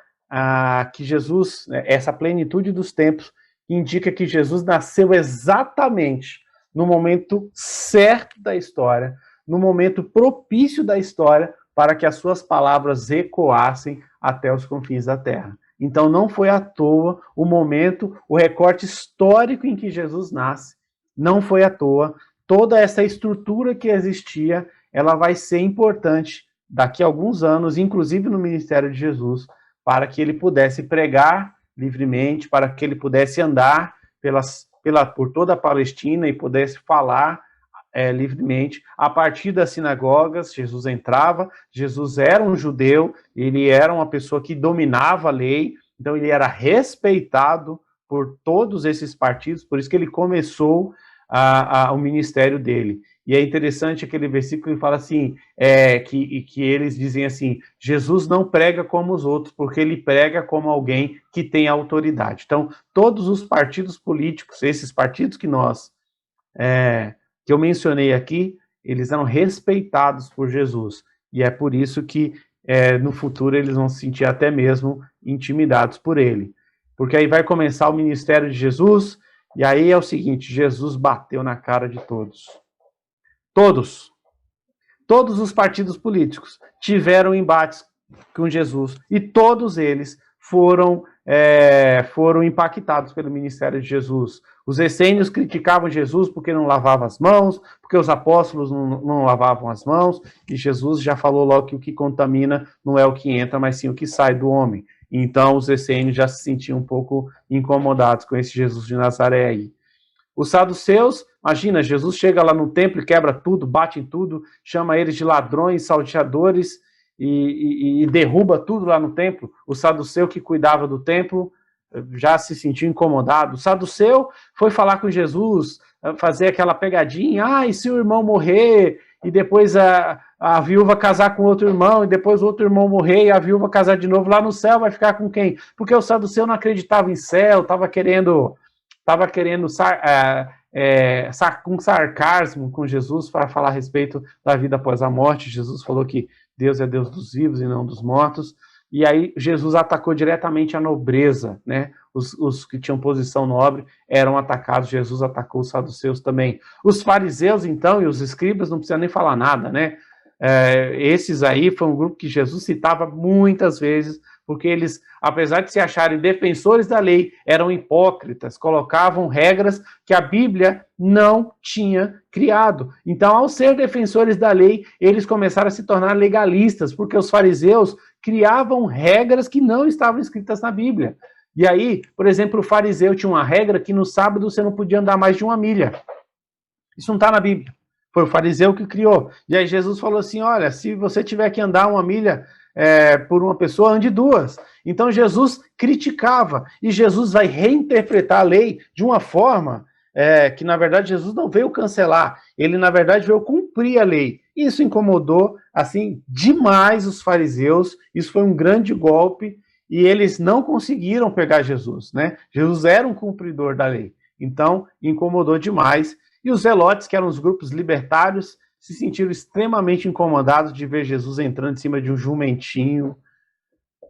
que Jesus, essa plenitude dos tempos, indica que Jesus nasceu exatamente no momento certo da história, no momento propício da história, para que as suas palavras ecoassem até os confins da terra. Então não foi à toa o momento, o recorte histórico em que Jesus nasce, não foi à toa. Toda essa estrutura que existia, ela vai ser importante daqui a alguns anos, inclusive no ministério de Jesus, para que ele pudesse pregar livremente, para que ele pudesse andar por toda a Palestina e pudesse falar livremente. A partir das sinagogas, Jesus entrava, Jesus era um judeu, ele era uma pessoa que dominava a lei, então ele era respeitado por todos esses partidos, por isso que ele começou o ministério dele. E é interessante aquele versículo que fala assim, que eles dizem assim: Jesus não prega como os outros, porque ele prega como alguém que tem autoridade. Então, todos os partidos políticos, esses partidos que eu mencionei aqui, eles eram respeitados por Jesus. E é por isso que no futuro eles vão se sentir até mesmo intimidados por ele. Porque aí vai começar o ministério de Jesus, e aí é o seguinte: Jesus bateu na cara de todos. Todos os partidos políticos tiveram embates com Jesus, e todos eles foram impactados pelo ministério de Jesus. Os essênios criticavam Jesus porque não lavava as mãos, porque os apóstolos não lavavam as mãos, e Jesus já falou logo que o que contamina não é o que entra, mas sim o que sai do homem. Então os essênios já se sentiam um pouco incomodados com esse Jesus de Nazaré aí. Os saduceus, imagina, Jesus chega lá no templo e quebra tudo, bate em tudo, chama eles de ladrões, salteadores, e derruba tudo lá no templo. O saduceu que cuidava do templo já se sentiu incomodado. O saduceu foi falar com Jesus, fazer aquela pegadinha: e se o irmão morrer, e depois a viúva casar com outro irmão, e depois o outro irmão morrer, e a viúva casar de novo, lá no céu vai ficar com quem? Porque o saduceu não acreditava em céu, estava querendo com sarcasmo com Jesus para falar a respeito da vida após a morte. Jesus falou que Deus é Deus dos vivos e não dos mortos. E aí Jesus atacou diretamente a nobreza, né? Os que tinham posição nobre eram atacados, Jesus atacou os saduceus também. Os fariseus, então, e os escribas, não precisa nem falar nada, né? Esses aí foi um grupo que Jesus citava muitas vezes, porque eles, apesar de se acharem defensores da lei, eram hipócritas, colocavam regras que a Bíblia não tinha criado. Então, ao ser defensores da lei, eles começaram a se tornar legalistas, porque os fariseus criavam regras que não estavam escritas na Bíblia. E aí, por exemplo, o fariseu tinha uma regra que no sábado você não podia andar mais de 1 milha. Isso não está na Bíblia. Foi o fariseu que criou. E aí Jesus falou assim: olha, se você tiver que andar 1 milha por uma pessoa, ande 2. Então Jesus criticava, e Jesus vai reinterpretar a lei de uma forma que, na verdade, Jesus não veio cancelar, ele, na verdade, veio cumprir a lei. Isso incomodou, assim, demais os fariseus, isso foi um grande golpe, e eles não conseguiram pegar Jesus, né? Jesus era um cumpridor da lei, então incomodou demais. E os zelotes, que eram os grupos libertários, se sentiram extremamente incomodados de ver Jesus entrando em cima de um jumentinho.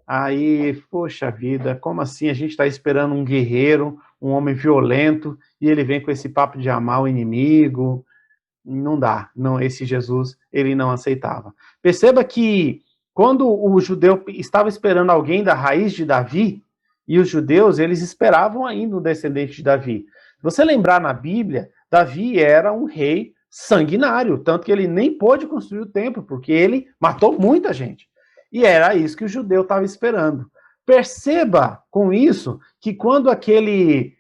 Aí, poxa vida, como assim? A gente está esperando um guerreiro, um homem violento, e ele vem com esse papo de amar o inimigo. Não dá, não, esse Jesus, ele não aceitava. Perceba que quando o judeu estava esperando alguém da raiz de Davi, e os judeus, eles esperavam ainda um descendente de Davi. Se você lembrar na Bíblia, Davi era um rei sanguinário, tanto que ele nem pôde construir o templo, porque ele matou muita gente. E era isso que o judeu estava esperando. Perceba com isso que quando aquele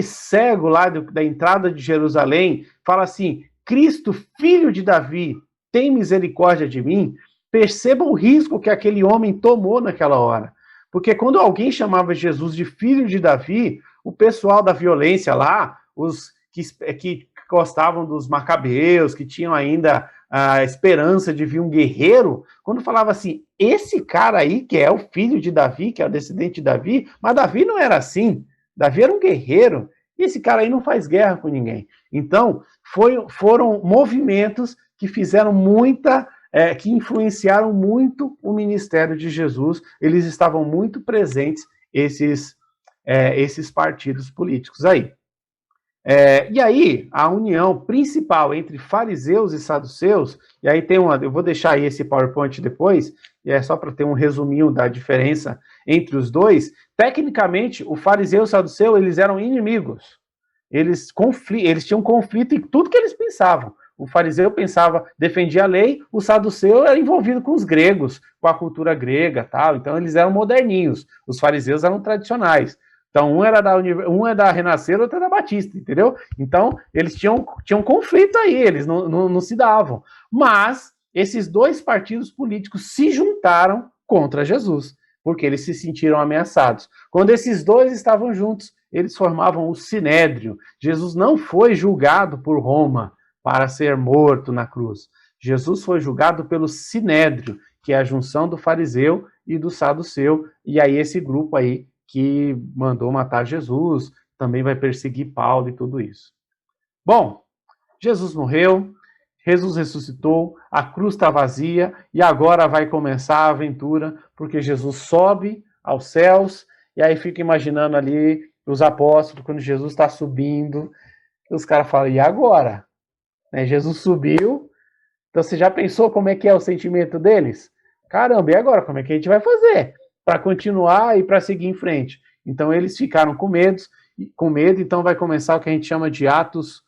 cego lá da entrada de Jerusalém fala assim, Cristo, filho de Davi, tem misericórdia de mim, perceba o risco que aquele homem tomou naquela hora. Porque quando alguém chamava Jesus de filho de Davi, o pessoal da violência lá, os que gostavam dos macabeus, que tinham ainda a esperança de vir um guerreiro, quando falava assim, esse cara aí que é o filho de Davi, que é o descendente de Davi, mas Davi não era assim, Davi era um guerreiro, e esse cara aí não faz guerra com ninguém. Então, foram movimentos que fizeram que influenciaram muito o ministério de Jesus, eles estavam muito presentes, esses partidos políticos aí. E aí, a união principal entre fariseus e saduceus, e aí eu vou deixar aí esse PowerPoint depois, e é só para ter um resuminho da diferença entre os dois. Tecnicamente, o fariseu e o saduceu, eles eram inimigos. Eles tinham conflito em tudo que eles pensavam. O fariseu defendia a lei, o saduceu era envolvido com os gregos, com a cultura grega, tal. Então eles eram moderninhos. Os fariseus eram tradicionais. Então um é da Renascer, outro é da Batista, entendeu? Então eles tinham conflito aí, eles não se davam. Mas esses dois partidos políticos se juntaram contra Jesus, porque eles se sentiram ameaçados. Quando esses dois estavam juntos, eles formavam o Sinédrio. Jesus não foi julgado por Roma para ser morto na cruz. Jesus foi julgado pelo Sinédrio, que é a junção do fariseu e do saduceu, e aí esse grupo aí que mandou matar Jesus, também vai perseguir Paulo e tudo isso. Bom, Jesus morreu, Jesus ressuscitou, a cruz está vazia, e agora vai começar a aventura, porque Jesus sobe aos céus, e aí fica imaginando ali os apóstolos, quando Jesus está subindo, os caras falam, e agora? Jesus subiu, então você já pensou como é que é o sentimento deles? Caramba, e agora? Como é que a gente vai fazer para continuar e para seguir em frente? Então eles ficaram com medo, então vai começar o que a gente chama de Atos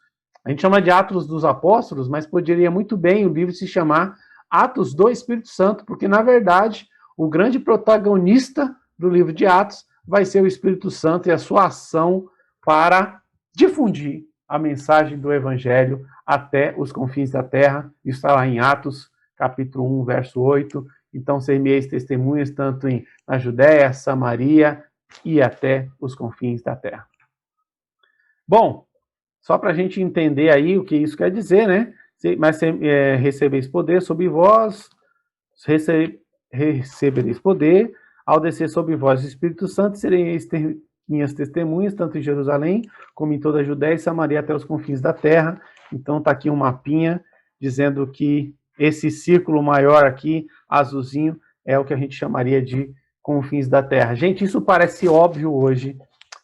dos Apóstolos, mas poderia muito bem o livro se chamar Atos do Espírito Santo, porque na verdade o grande protagonista do livro de Atos vai ser o Espírito Santo e a sua ação para difundir a mensagem do Evangelho até os confins da terra. Isso está lá em Atos, capítulo 1, verso 8. Então, ser-me-eis testemunhas tanto na Judéia, Samaria e até os confins da terra. Bom, só para a gente entender aí o que isso quer dizer, né? Mas recebeis poder sobre vós, recebereis poder, ao descer sobre vós o Espírito Santo, sereis minhas testemunhas, tanto em Jerusalém, como em toda a Judéia e Samaria até os confins da terra. Então está aqui um mapinha dizendo que esse círculo maior aqui, azulzinho, é o que a gente chamaria de confins da terra. Gente, isso parece óbvio hoje,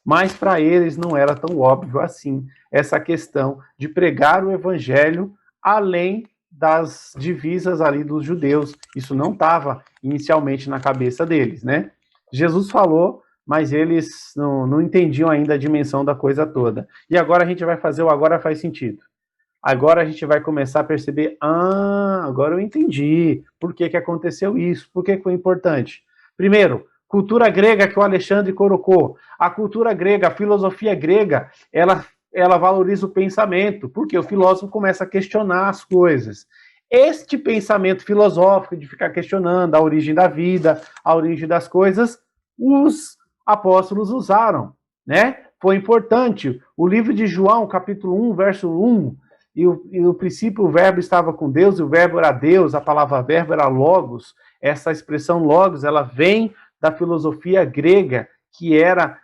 mas para eles não era tão óbvio assim, essa questão de pregar o evangelho além das divisas ali dos judeus. Isso não estava inicialmente na cabeça deles, né? Jesus falou, mas eles não entendiam ainda a dimensão da coisa toda. E agora a gente vai fazer o agora faz sentido. Agora a gente vai começar a perceber, agora eu entendi por que aconteceu isso, por que foi importante. Primeiro, cultura grega que o Alexandre colocou. A cultura grega, a filosofia grega, ela valoriza o pensamento, porque o filósofo começa a questionar as coisas. Este pensamento filosófico de ficar questionando a origem da vida, a origem das coisas, os apóstolos usaram, né? Foi importante. O livro de João, capítulo 1, verso 1, e no princípio o verbo estava com Deus, e o verbo era Deus, a palavra verbo era logos. Essa expressão logos, ela vem da filosofia grega, que era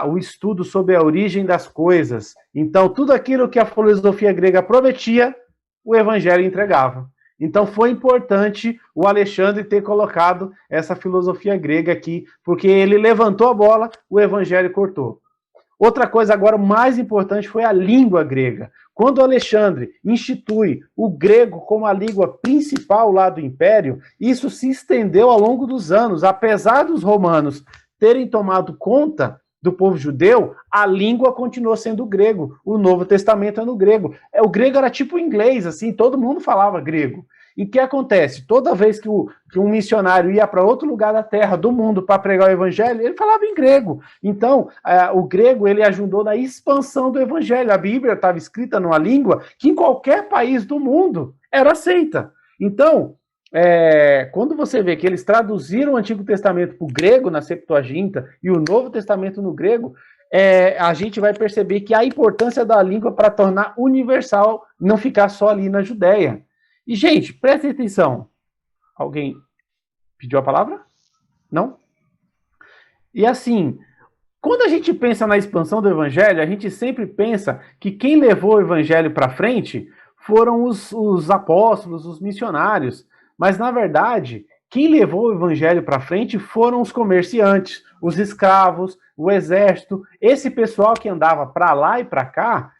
o estudo sobre a origem das coisas. Então, tudo aquilo que a filosofia grega prometia, o evangelho entregava. Então foi importante o Alexandre ter colocado essa filosofia grega aqui, porque ele levantou a bola, o evangelho cortou. Outra coisa agora mais importante foi a língua grega. Quando Alexandre institui o grego como a língua principal lá do Império, isso se estendeu ao longo dos anos. Apesar dos romanos terem tomado conta do povo judeu, a língua continuou sendo o grego. O Novo Testamento é no grego. O grego era tipo inglês, assim, todo mundo falava grego. E o que acontece? Toda vez que um missionário ia para outro lugar da terra, do mundo, para pregar o evangelho, ele falava em grego. Então, o grego, ele ajudou na expansão do evangelho. A Bíblia estava escrita numa língua que em qualquer país do mundo era aceita. Então, quando você vê que eles traduziram o Antigo Testamento para o grego, na Septuaginta, e o Novo Testamento no grego, a gente vai perceber que a importância da língua para tornar universal, não ficar só ali na Judéia. E, gente, prestem atenção. Alguém pediu a palavra? Não? E assim, quando a gente pensa na expansão do evangelho, a gente sempre pensa que quem levou o evangelho para frente foram os apóstolos, os missionários. Mas, na verdade, quem levou o evangelho para frente foram os comerciantes, os escravos, o exército. Esse pessoal que andava para lá e para cá,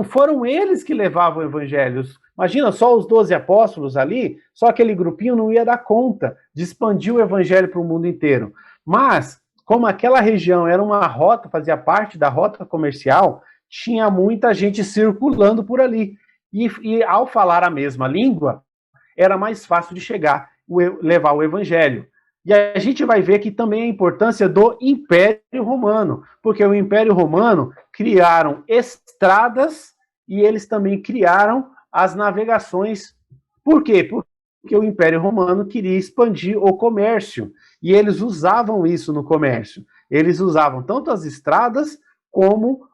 foram eles que levavam o evangelho. Imagina, só os 12 apóstolos ali, só aquele grupinho não ia dar conta de expandir o evangelho para o mundo inteiro. Mas, como aquela região era uma rota, fazia parte da rota comercial, tinha muita gente circulando por ali. E ao falar a mesma língua, era mais fácil de chegar, levar o evangelho. E a gente vai ver aqui também a importância do Império Romano, porque o Império Romano criaram estradas e eles também criaram as navegações. Por quê? Porque o Império Romano queria expandir o comércio, e eles usavam isso no comércio. Eles usavam tanto as estradas como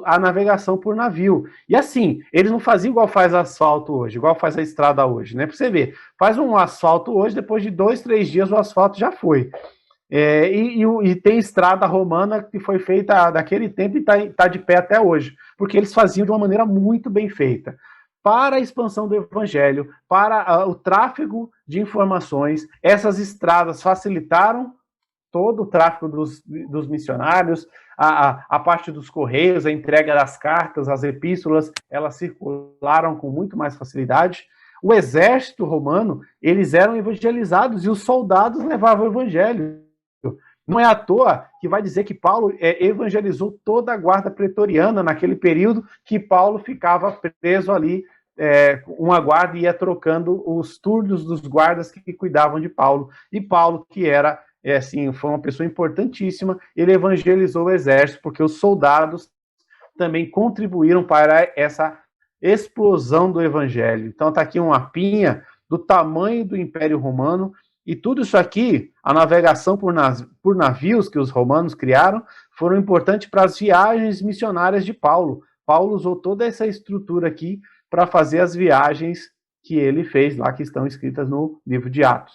a navegação por navio. E assim, eles não faziam igual faz asfalto hoje, igual faz a estrada hoje, né? Para você ver, faz um asfalto hoje, depois de 2, 3 dias o asfalto já foi. E tem estrada romana que foi feita daquele tempo e está de pé até hoje, porque eles faziam de uma maneira muito bem feita. Para a expansão do evangelho, para o tráfego de informações, essas estradas facilitaram todo o tráfego dos missionários, a parte dos correios, a entrega das cartas, as epístolas, elas circularam com muito mais facilidade. O exército romano, eles eram evangelizados e os soldados levavam o evangelho. Não é à toa que vai dizer que Paulo evangelizou toda a guarda pretoriana naquele período que Paulo ficava preso ali, uma guarda ia trocando os turnos dos guardas que cuidavam de Paulo. E Paulo, que era foi uma pessoa importantíssima, ele evangelizou o exército, porque os soldados também contribuíram para essa explosão do evangelho. Então está aqui um mapinha do tamanho do Império Romano, e tudo isso aqui, a navegação por navios que os romanos criaram, foram importantes para as viagens missionárias de Paulo. Paulo usou toda essa estrutura aqui para fazer as viagens que ele fez lá, que estão escritas no livro de Atos.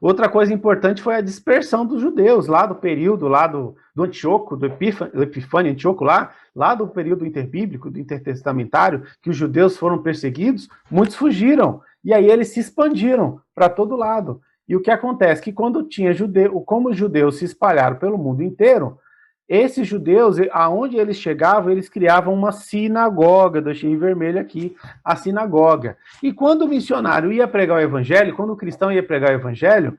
Outra coisa importante foi a dispersão dos judeus, lá do período lá do Antíoco, do Epifânio Antíoco, lá do período interbíblico, do intertestamentário, que os judeus foram perseguidos, muitos fugiram, e aí eles se expandiram para todo lado. E o que acontece? Que quando tinha como os judeus se espalharam pelo mundo inteiro, esses judeus, aonde eles chegavam, eles criavam uma sinagoga, deixei em vermelho aqui, a sinagoga. E quando o missionário ia pregar o evangelho, quando o cristão ia pregar o evangelho,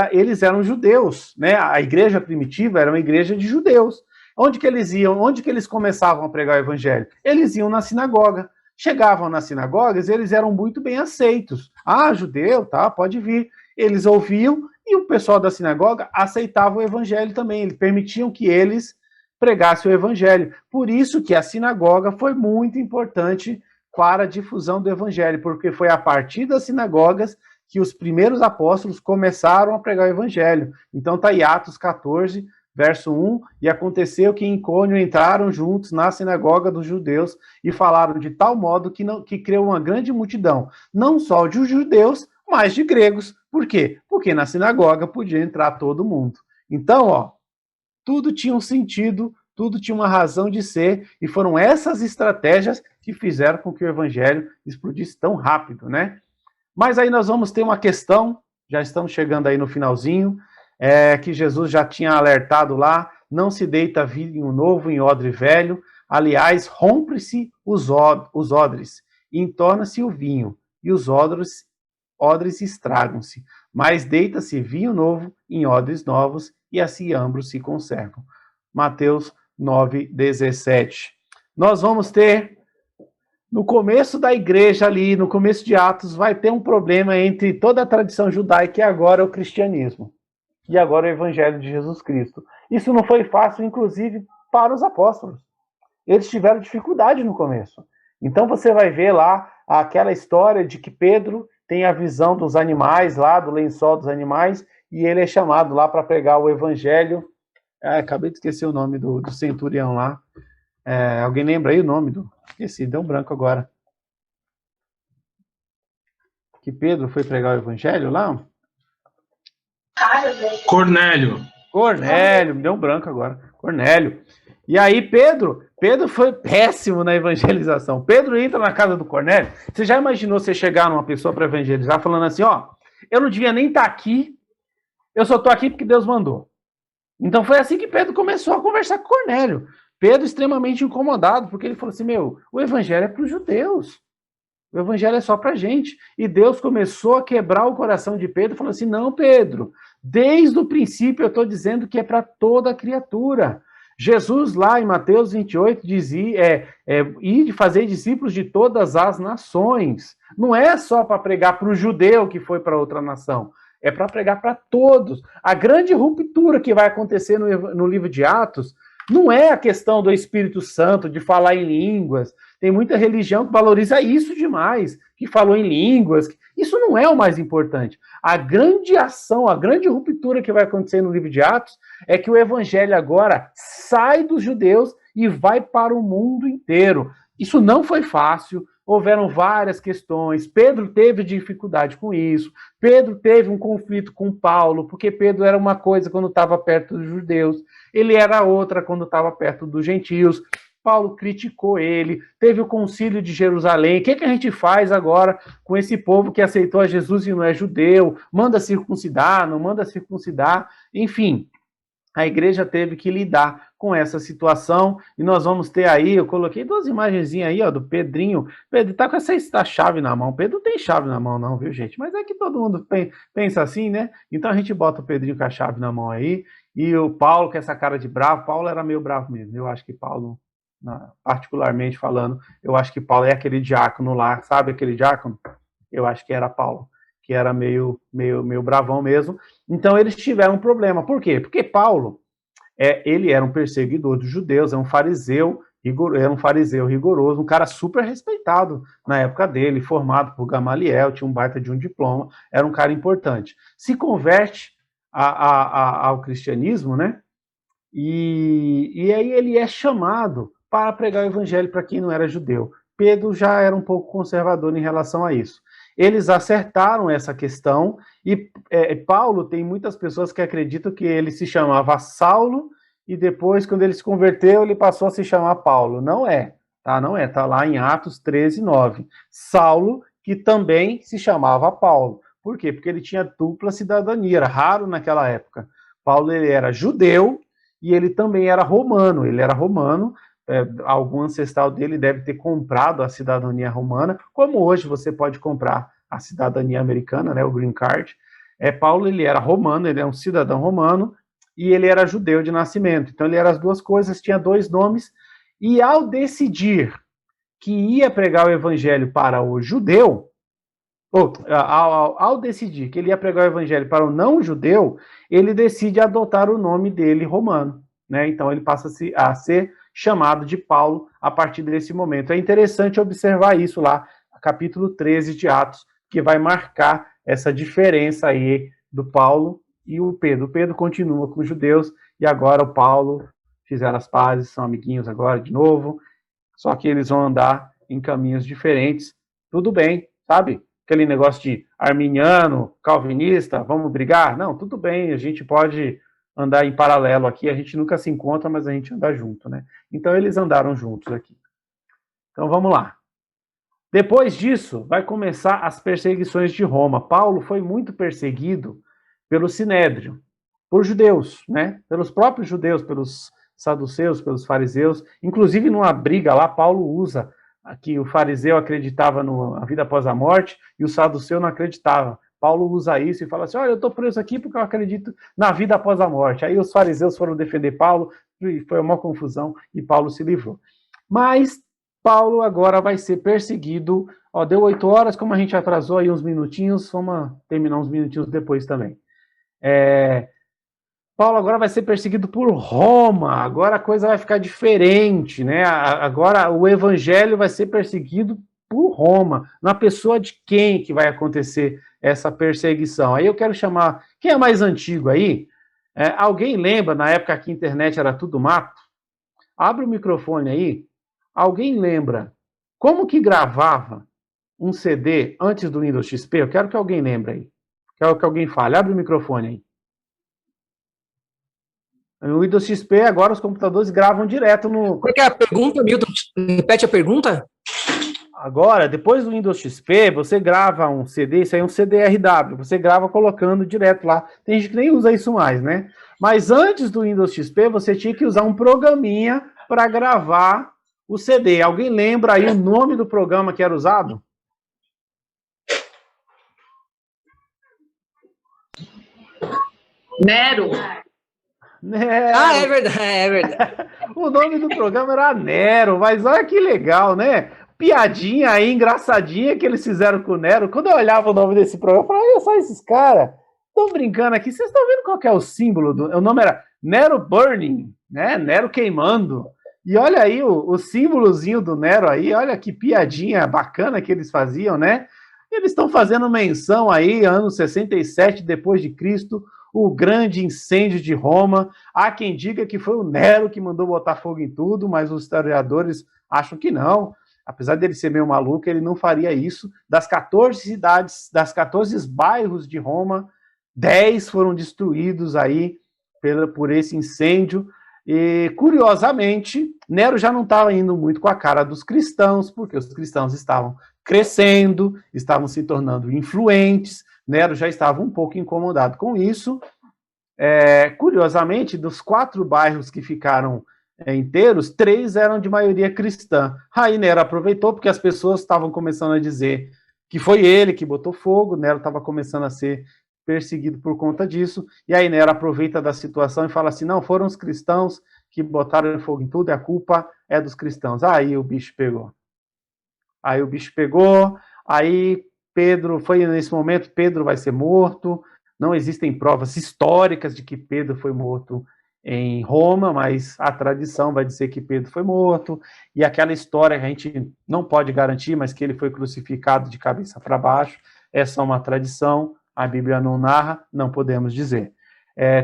eles eram judeus, né? A igreja primitiva era uma igreja de judeus. Onde que eles iam? Onde que eles começavam a pregar o evangelho? Eles iam na sinagoga. Chegavam nas sinagogas, eles eram muito bem aceitos. Ah, judeu, tá, pode vir. Eles ouviam, e o pessoal da sinagoga aceitava o evangelho também, eles permitiam que eles pregassem o evangelho. Por isso que a sinagoga foi muito importante para a difusão do evangelho, porque foi a partir das sinagogas que os primeiros apóstolos começaram a pregar o evangelho. Então está aí Atos 14, verso 1, e aconteceu que em Icônio entraram juntos na sinagoga dos judeus e falaram de tal modo que creu uma grande multidão, não só de judeus, mas de gregos. Por quê? Porque na sinagoga podia entrar todo mundo. Então, tudo tinha um sentido, tudo tinha uma razão de ser, e foram essas estratégias que fizeram com que o evangelho explodisse tão rápido, né? Mas aí nós vamos ter uma questão, já estamos chegando aí no finalzinho, que Jesus já tinha alertado lá, não se deita vinho novo em odre velho, aliás, rompe-se os odres, e entorna-se o vinho, e os odres estragam-se, mas deita-se vinho novo em odres novos, e assim ambos se conservam. Mateus 9:17. Nós vamos ter, no começo da igreja ali, no começo de Atos, vai ter um problema entre toda a tradição judaica e agora o cristianismo, e agora o evangelho de Jesus Cristo. Isso não foi fácil, inclusive, para os apóstolos. Eles tiveram dificuldade no começo. Então você vai ver lá aquela história de que Pedro tem a visão dos animais lá, do lençol dos animais, e ele é chamado lá para pregar o evangelho. Acabei de esquecer o nome do centurião lá. Alguém lembra aí o nome do... Esqueci, deu um branco agora. Que Pedro foi pregar o evangelho lá? Cornélio, me deu um branco agora. Cornélio. E aí Pedro foi péssimo na evangelização. Pedro entra na casa do Cornélio. Você já imaginou você chegar numa pessoa para evangelizar falando assim, eu não devia nem estar aqui, eu só estou aqui porque Deus mandou. Então foi assim que Pedro começou a conversar com Cornélio. Pedro extremamente incomodado, porque ele falou assim, o evangelho é para os judeus. O evangelho é só para a gente. E Deus começou a quebrar o coração de Pedro, falando assim, não, Pedro, desde o princípio eu estou dizendo que é para toda criatura. Jesus lá em Mateus 28 dizia, ir fazer discípulos de todas as nações. Não é só para pregar para o judeu que foi para outra nação, é para pregar para todos. A grande ruptura que vai acontecer no livro de Atos não é a questão do Espírito Santo, de falar em línguas. Tem muita religião que valoriza isso demais, que falou em línguas. Isso não é o mais importante. A grande ação, a grande ruptura que vai acontecer no livro de Atos é que o evangelho agora sai dos judeus e vai para o mundo inteiro. Isso não foi fácil, houveram várias questões. Pedro teve dificuldade com isso. Pedro teve um conflito com Paulo, porque Pedro era uma coisa quando estava perto dos judeus, ele era outra quando estava perto dos gentios. Paulo criticou ele, teve o concílio de Jerusalém. O que a gente faz agora com esse povo que aceitou a Jesus e não é judeu? Manda circuncidar, não manda circuncidar? Enfim, a igreja teve que lidar com essa situação, e nós vamos ter aí, eu coloquei duas imagenzinhas aí, do Pedrinho. Pedro tá com essa chave na mão. Pedro não tem chave na mão não, viu, gente? Mas é que todo mundo pensa assim, né? Então a gente bota o Pedrinho com a chave na mão aí, e o Paulo com essa cara de bravo. Paulo era meio bravo mesmo. Eu acho que Paulo, particularmente falando, eu acho que Paulo é aquele diácono lá, sabe aquele diácono? Eu acho que era Paulo, que era meio bravão mesmo. Então eles tiveram um problema. Por quê? Porque Paulo, ele era um perseguidor dos judeus, era um fariseu rigoroso, um cara super respeitado na época dele, formado por Gamaliel, tinha um baita de um diploma, era um cara importante. Se converte ao cristianismo, né? E aí ele é chamado para pregar o evangelho para quem não era judeu. Pedro já era um pouco conservador em relação a isso. Eles acertaram essa questão, e Paulo, tem muitas pessoas que acreditam que ele se chamava Saulo, e depois, quando ele se converteu, ele passou a se chamar Paulo. Não é, tá? Não é, tá lá em Atos 13:9. Saulo, que também se chamava Paulo. Por quê? Porque ele tinha dupla cidadania, era raro naquela época. Paulo, ele era judeu, e ele também era romano. Ele era romano, algum ancestral dele deve ter comprado a cidadania romana, como hoje você pode comprar a cidadania americana, né, o green card. Paulo, ele era romano, ele é um cidadão romano, e ele era judeu de nascimento. Então ele era as duas coisas, tinha dois nomes, e ao decidir que ia pregar o evangelho para o judeu, ao decidir que ele ia pregar o evangelho para o não judeu, ele decide adotar o nome dele romano, né? Então ele passa a ser chamado de Paulo a partir desse momento. É interessante observar isso lá, capítulo 13 de Atos, que vai marcar essa diferença aí do Paulo e o Pedro. O Pedro continua com os judeus, e agora o Paulo fizeram as pazes, são amiguinhos agora de novo, só que eles vão andar em caminhos diferentes. Tudo bem, sabe? Aquele negócio de arminiano, calvinista, vamos brigar? Não, tudo bem, a gente pode andar em paralelo aqui, a gente nunca se encontra, mas a gente anda junto, né? Então eles andaram juntos aqui. Então vamos lá. Depois disso, vai começar as perseguições de Roma. Paulo foi muito perseguido pelo Sinédrio, por judeus, né? Pelos próprios judeus, pelos saduceus, pelos fariseus. Inclusive, numa briga lá, Paulo usa que o fariseu acreditava na vida após a morte e o saduceu não acreditava. Paulo usa isso e fala assim, olha, eu estou preso aqui porque eu acredito na vida após a morte. Aí os fariseus foram defender Paulo, e foi uma confusão, e Paulo se livrou. Mas Paulo agora vai ser perseguido. Ó, deu 8 horas, como a gente atrasou aí uns minutinhos, vamos terminar uns minutinhos depois também. Paulo agora vai ser perseguido por Roma, agora a coisa vai ficar diferente, né? Agora o evangelho vai ser perseguido por Roma. Na pessoa de quem que vai acontecer essa perseguição? Aí eu quero chamar, quem é mais antigo aí? Alguém lembra, na época que a internet era tudo mato? Abre o microfone aí. Alguém lembra como que gravava um CD antes do Windows XP? Eu quero que alguém lembre aí. Quero que alguém fale. Abre o microfone aí. No Windows XP, agora os computadores gravam direto no... Qual é a pergunta, Milton? Repete a pergunta. Agora, depois do Windows XP, você grava um CD, isso aí é um CD-RW, você grava colocando direto lá. Tem gente que nem usa isso mais, né? Mas antes do Windows XP, você tinha que usar um programinha para gravar o CD. Alguém lembra aí o nome do programa que era usado? Nero. Nero. Ah, é verdade. O nome do programa era Nero, mas olha que legal, né? Piadinha aí, engraçadinha que eles fizeram com o Nero. Quando eu olhava o nome desse programa, eu falava, olha só esses caras, estão brincando aqui. Vocês estão vendo qual que é o símbolo? O nome era Nero Burning, né? Nero queimando. E olha aí o símbolozinho do Nero aí, olha que piadinha bacana que eles faziam, né? Eles estão fazendo menção aí, ano 67 depois de Cristo, o grande incêndio de Roma. Há quem diga que foi o Nero que mandou botar fogo em tudo, mas os historiadores acham que não. Apesar dele ser meio maluco, ele não faria isso. Das 14 cidades, das 14 bairros de Roma, 10 foram destruídos aí por esse incêndio. E, curiosamente, Nero já não estava indo muito com a cara dos cristãos, porque os cristãos estavam crescendo, estavam se tornando influentes. Nero já estava um pouco incomodado com isso. Curiosamente, dos 4 bairros que ficaram inteiros, 3 eram de maioria cristã. Aí Nero aproveitou, porque as pessoas estavam começando a dizer que foi ele que botou fogo, Nero estava começando a ser perseguido por conta disso, e aí Nero aproveita da situação e fala assim, não, foram os cristãos que botaram fogo em tudo, e a culpa é dos cristãos. Aí o bicho pegou. Aí Pedro, foi nesse momento, Pedro vai ser morto, não existem provas históricas de que Pedro foi morto em Roma, mas a tradição vai dizer que Pedro foi morto, e aquela história que a gente não pode garantir, mas que ele foi crucificado de cabeça para baixo, é só uma tradição, a Bíblia não narra, não podemos dizer.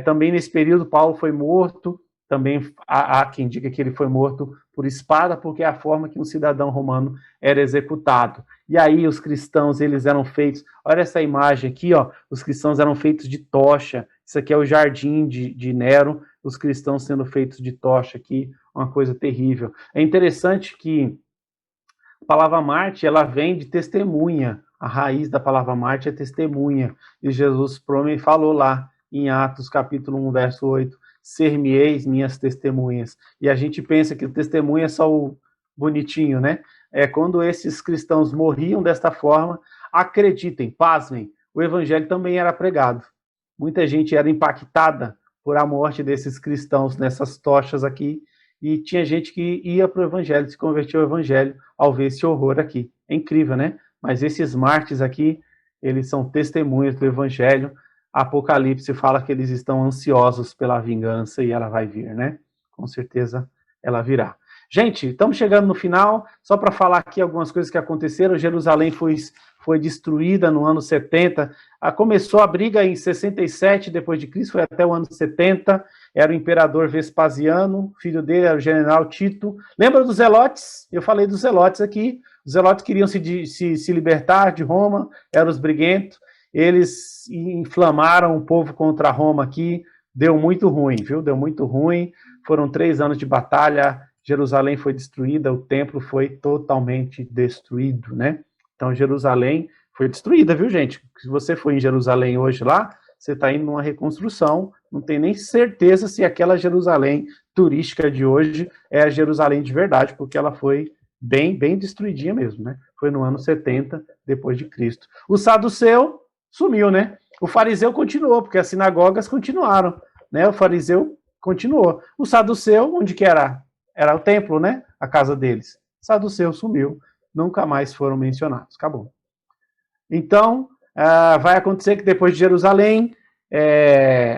Também nesse período Paulo foi morto, também há quem diga que ele foi morto por espada, porque é a forma que um cidadão romano era executado. E aí os cristãos, eles eram feitos, olha essa imagem aqui, ó, os cristãos eram feitos de tocha, isso aqui é o jardim de Nero, os cristãos sendo feitos de tocha aqui, uma coisa terrível. É interessante que a palavra Marte, ela vem de testemunha, a raiz da palavra Marte é testemunha, e Jesus falou lá em Atos capítulo 1, verso 8, ser-me-eis minhas testemunhas. E a gente pensa que o testemunha é só o bonitinho, né? Quando esses cristãos morriam desta forma, acreditem, pasmem, o evangelho também era pregado. Muita gente era impactada por a morte desses cristãos nessas tochas aqui, e tinha gente que ia para o evangelho, se convertia ao evangelho ao ver esse horror aqui. É incrível, né? Mas esses mártires aqui, eles são testemunhas do evangelho. Apocalipse fala que eles estão ansiosos pela vingança e ela vai vir, né? Com certeza ela virá. Gente, estamos chegando no final, só para falar aqui algumas coisas que aconteceram. Jerusalém foi destruída no ano 70. Começou a briga em 67 depois de Cristo, foi até o ano 70. Era o imperador Vespasiano, filho dele era o general Tito. Lembra dos Zelotes? Eu falei dos Zelotes aqui. Os Zelotes queriam se libertar de Roma, eram os briguentos. Eles inflamaram o povo contra Roma aqui. Deu muito ruim, viu? Deu muito ruim. Foram 3 anos de batalha. Jerusalém foi destruída, o templo foi totalmente destruído, né? Então, Jerusalém foi destruída, viu, gente? Se você for em Jerusalém hoje lá, você está indo numa reconstrução, não tem nem certeza se aquela Jerusalém turística de hoje é a Jerusalém de verdade, porque ela foi bem destruidinha mesmo, né? Foi no ano 70 depois de Cristo. O saduceu sumiu, né? O fariseu continuou, porque as sinagogas continuaram, né? O fariseu continuou. O saduceu, onde que era? Era o templo, né? A casa deles. O saduceu sumiu, nunca mais foram mencionados. Acabou. Então, vai acontecer que depois de Jerusalém,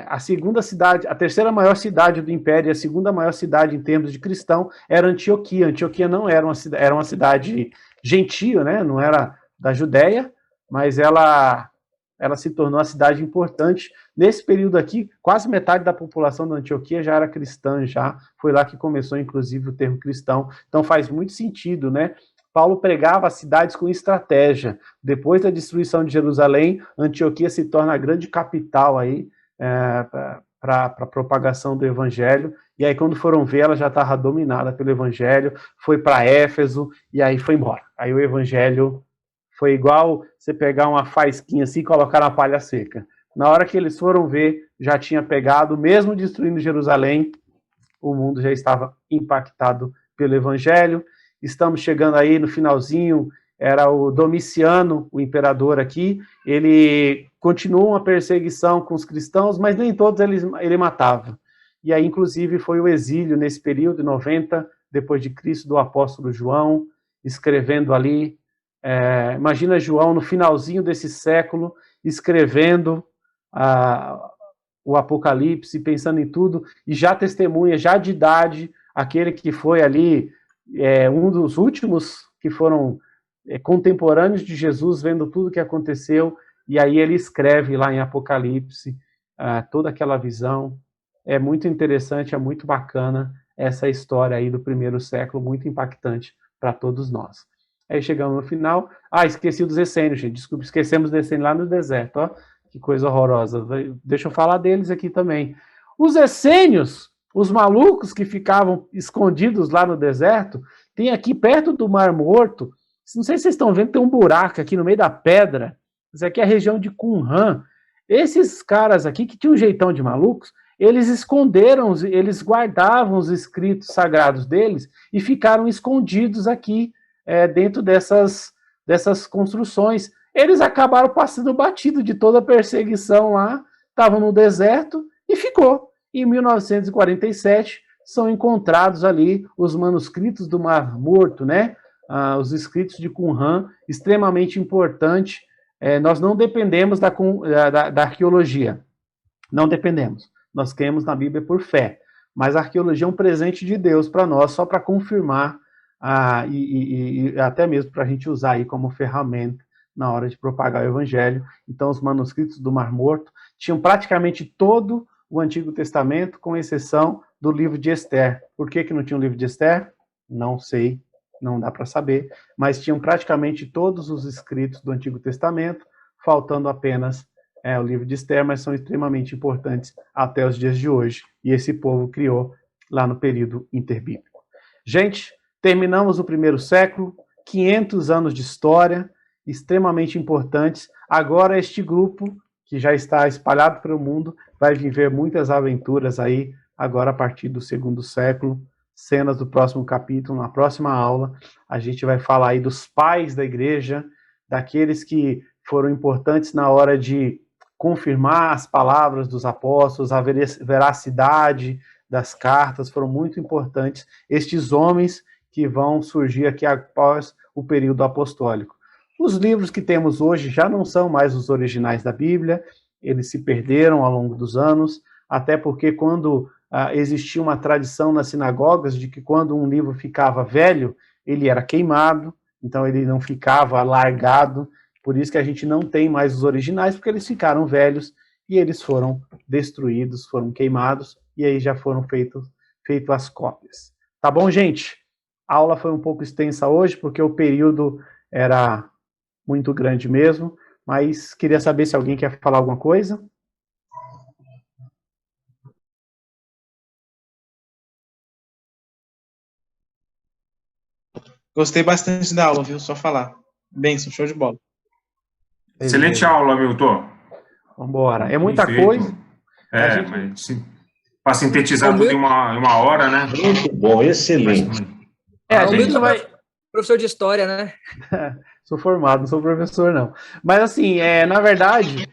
a segunda cidade, a terceira maior cidade do Império e a segunda maior cidade em termos de cristão era Antioquia. Antioquia não era uma cidade gentil, né? Não era da Judéia, mas ela se tornou uma cidade importante. Nesse período aqui, quase metade da população da Antioquia já era cristã, já foi lá que começou, inclusive, o termo cristão. Então faz muito sentido, né? Paulo pregava as cidades com estratégia. Depois da destruição de Jerusalém, Antioquia se torna a grande capital aí para a propagação do evangelho. E aí, quando foram ver, ela já estava dominada pelo evangelho, foi para Éfeso e aí foi embora. Aí o evangelho foi igual você pegar uma faisquinha assim e colocar na palha seca. Na hora que eles foram ver, já tinha pegado, mesmo destruindo Jerusalém, o mundo já estava impactado pelo evangelho. Estamos chegando aí no finalzinho, era o Domiciano, o imperador aqui, ele continuou uma perseguição com os cristãos, mas nem todos ele matava. E aí, inclusive, foi o exílio nesse período, 90, depois de Cristo, do apóstolo João, escrevendo ali. Imagina João no finalzinho desse século, escrevendo o Apocalipse, pensando em tudo, e já testemunha, já de idade, aquele que foi ali um dos últimos que foram contemporâneos de Jesus, vendo tudo que aconteceu, e aí ele escreve lá em Apocalipse toda aquela visão. É muito interessante, é muito bacana essa história aí do primeiro século, muito impactante para todos nós. Aí chegamos no final. Esqueci dos essênios, gente. Desculpa, esquecemos dos essênios lá no deserto. Ó, que coisa horrorosa. Deixa eu falar deles aqui também. Os essênios, os malucos que ficavam escondidos lá no deserto, tem aqui perto do Mar Morto, não sei se vocês estão vendo, tem um buraco aqui no meio da pedra. Isso aqui é a região de Qumran. Esses caras aqui, que tinham um jeitão de malucos, eles esconderam, eles guardavam os escritos sagrados deles e ficaram escondidos aqui dentro dessas construções. Eles acabaram passando batido de toda a perseguição lá, estavam no deserto e ficou. Em 1947, são encontrados ali os manuscritos do Mar Morto, né? Os escritos de Qumran, extremamente importante. Nós não dependemos da arqueologia. Não dependemos. Nós cremos na Bíblia por fé. Mas a arqueologia é um presente de Deus para nós, só para confirmar e até mesmo para a gente usar aí como ferramenta na hora de propagar o Evangelho. Então, os manuscritos do Mar Morto tinham praticamente todo o Antigo Testamento, com exceção do livro de Esther. Por que não tinha o livro de Esther? Não sei, não dá para saber, mas tinham praticamente todos os escritos do Antigo Testamento, faltando apenas o livro de Esther, mas são extremamente importantes até os dias de hoje, e esse povo criou lá no período interbíblico. Gente, terminamos o primeiro século, 500 anos de história, extremamente importantes. Agora este grupo, que já está espalhado pelo mundo, vai viver muitas aventuras aí, agora a partir do segundo século, cenas do próximo capítulo, na próxima aula, a gente vai falar aí dos pais da igreja, daqueles que foram importantes na hora de confirmar as palavras dos apóstolos, a veracidade das cartas, foram muito importantes estes homens que vão surgir aqui após o período apostólico. Os livros que temos hoje já não são mais os originais da Bíblia, eles se perderam ao longo dos anos, até porque quando existia uma tradição nas sinagogas de que quando um livro ficava velho, ele era queimado, então ele não ficava largado, por isso que a gente não tem mais os originais, porque eles ficaram velhos e eles foram destruídos, foram queimados, e aí já foram feitas as cópias. Tá bom, gente? A aula foi um pouco extensa hoje, porque o período era muito grande mesmo, mas queria saber se alguém quer falar alguma coisa. Gostei bastante da aula, viu? Só falar. Benção, show de bola. Excelente aula, Milton. Vamos embora. É muita Perfeito. coisa. Mas para sintetizar tudo em uma hora, né? Muito bom, excelente. A O gente Milton vai... professor de história, né? Sou formado, não sou professor, não. Mas assim, na verdade,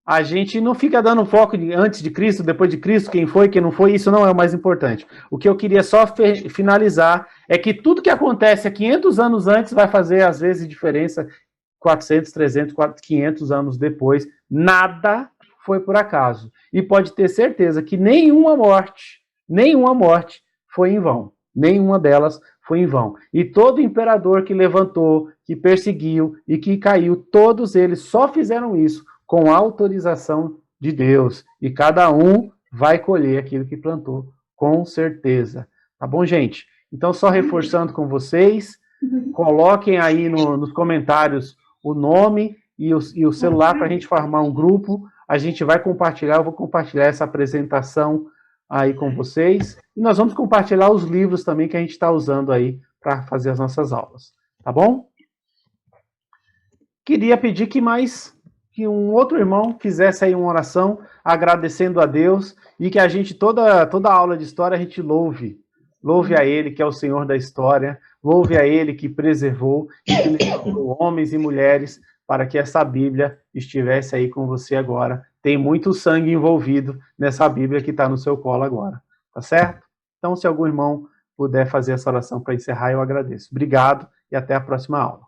a gente não fica dando foco de antes de Cristo, depois de Cristo, quem foi, quem não foi, isso não é o mais importante. O que eu queria só finalizar é que tudo que acontece há 500 anos antes vai fazer, às vezes, diferença 400, 300, 500 anos depois. Nada foi por acaso. E pode ter certeza que nenhuma morte foi em vão. Nenhuma delas foi em vão. E todo imperador que levantou, que perseguiu e que caiu, todos eles só fizeram isso com autorização de Deus. E cada um vai colher aquilo que plantou, com certeza. Tá bom, gente? Então, só reforçando com vocês, coloquem aí nos comentários o nome e o celular para a gente formar um grupo. A gente vai compartilhar, eu vou compartilhar essa apresentação aí com vocês. E nós vamos compartilhar os livros também que a gente está usando aí para fazer as nossas aulas. Tá bom? Queria pedir que um outro irmão fizesse aí uma oração agradecendo a Deus e que a gente, toda aula de história, a gente louve a Ele, que é o Senhor da história, louve a Ele que preservou e que levantou homens e mulheres para que essa Bíblia estivesse aí com você agora. Tem muito sangue envolvido nessa Bíblia que está no seu colo agora, tá certo? Então, se algum irmão puder fazer essa oração para encerrar, eu agradeço. Obrigado e até a próxima aula.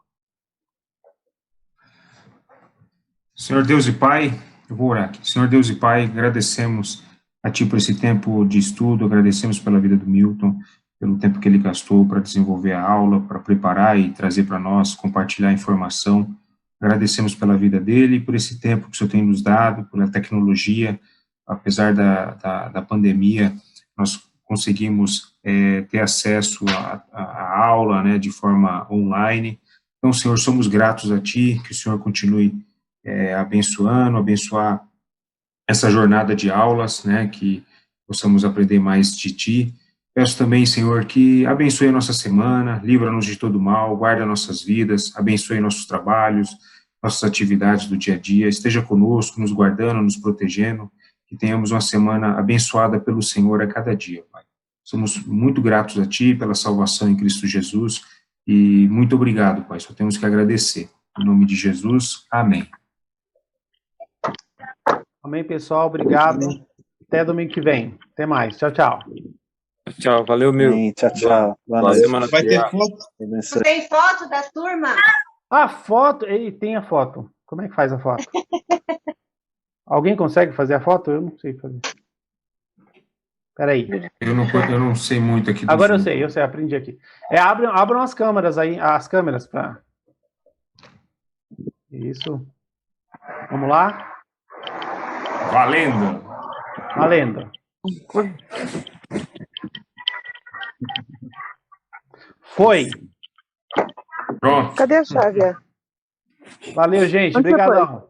Senhor Deus e Pai, eu vou orar aqui. Senhor Deus e Pai, agradecemos a Ti por esse tempo de estudo, agradecemos pela vida do Milton, pelo tempo que ele gastou para desenvolver a aula, para preparar e trazer para nós, compartilhar a informação. Agradecemos pela vida dele, por esse tempo que o Senhor tem nos dado, pela tecnologia. Apesar da pandemia, nós conseguimos ter acesso à aula, né, de forma online. Então, Senhor, somos gratos a Ti, que o Senhor continue abençoar essa jornada de aulas, né, que possamos aprender mais de Ti. Peço também, Senhor, que abençoe a nossa semana, livra-nos de todo mal, guarda nossas vidas, abençoe nossos trabalhos, nossas atividades do dia a dia, esteja conosco, nos guardando, nos protegendo, que tenhamos uma semana abençoada pelo Senhor a cada dia, Pai. Somos muito gratos a Ti pela salvação em Cristo Jesus e muito obrigado, Pai, só temos que agradecer. Em nome de Jesus, amém. Amém, pessoal, obrigado. Até domingo que vem. Até mais. Tchau, tchau. Tchau, valeu, meu. Tchau, tchau. Boa semana. Vai ter foto? Tem foto da turma? A foto, ele tem a foto. Como é que faz a foto? Alguém consegue fazer a foto? Eu não sei fazer. Peraí. Eu não sei muito aqui. Agora eu sei, aprendi aqui. Abram as câmeras aí, as câmeras para... Isso. Vamos lá. Valendo. Valendo. Foi. Pronto. Cadê a chave? Valeu, gente. Onde você Obrigadão.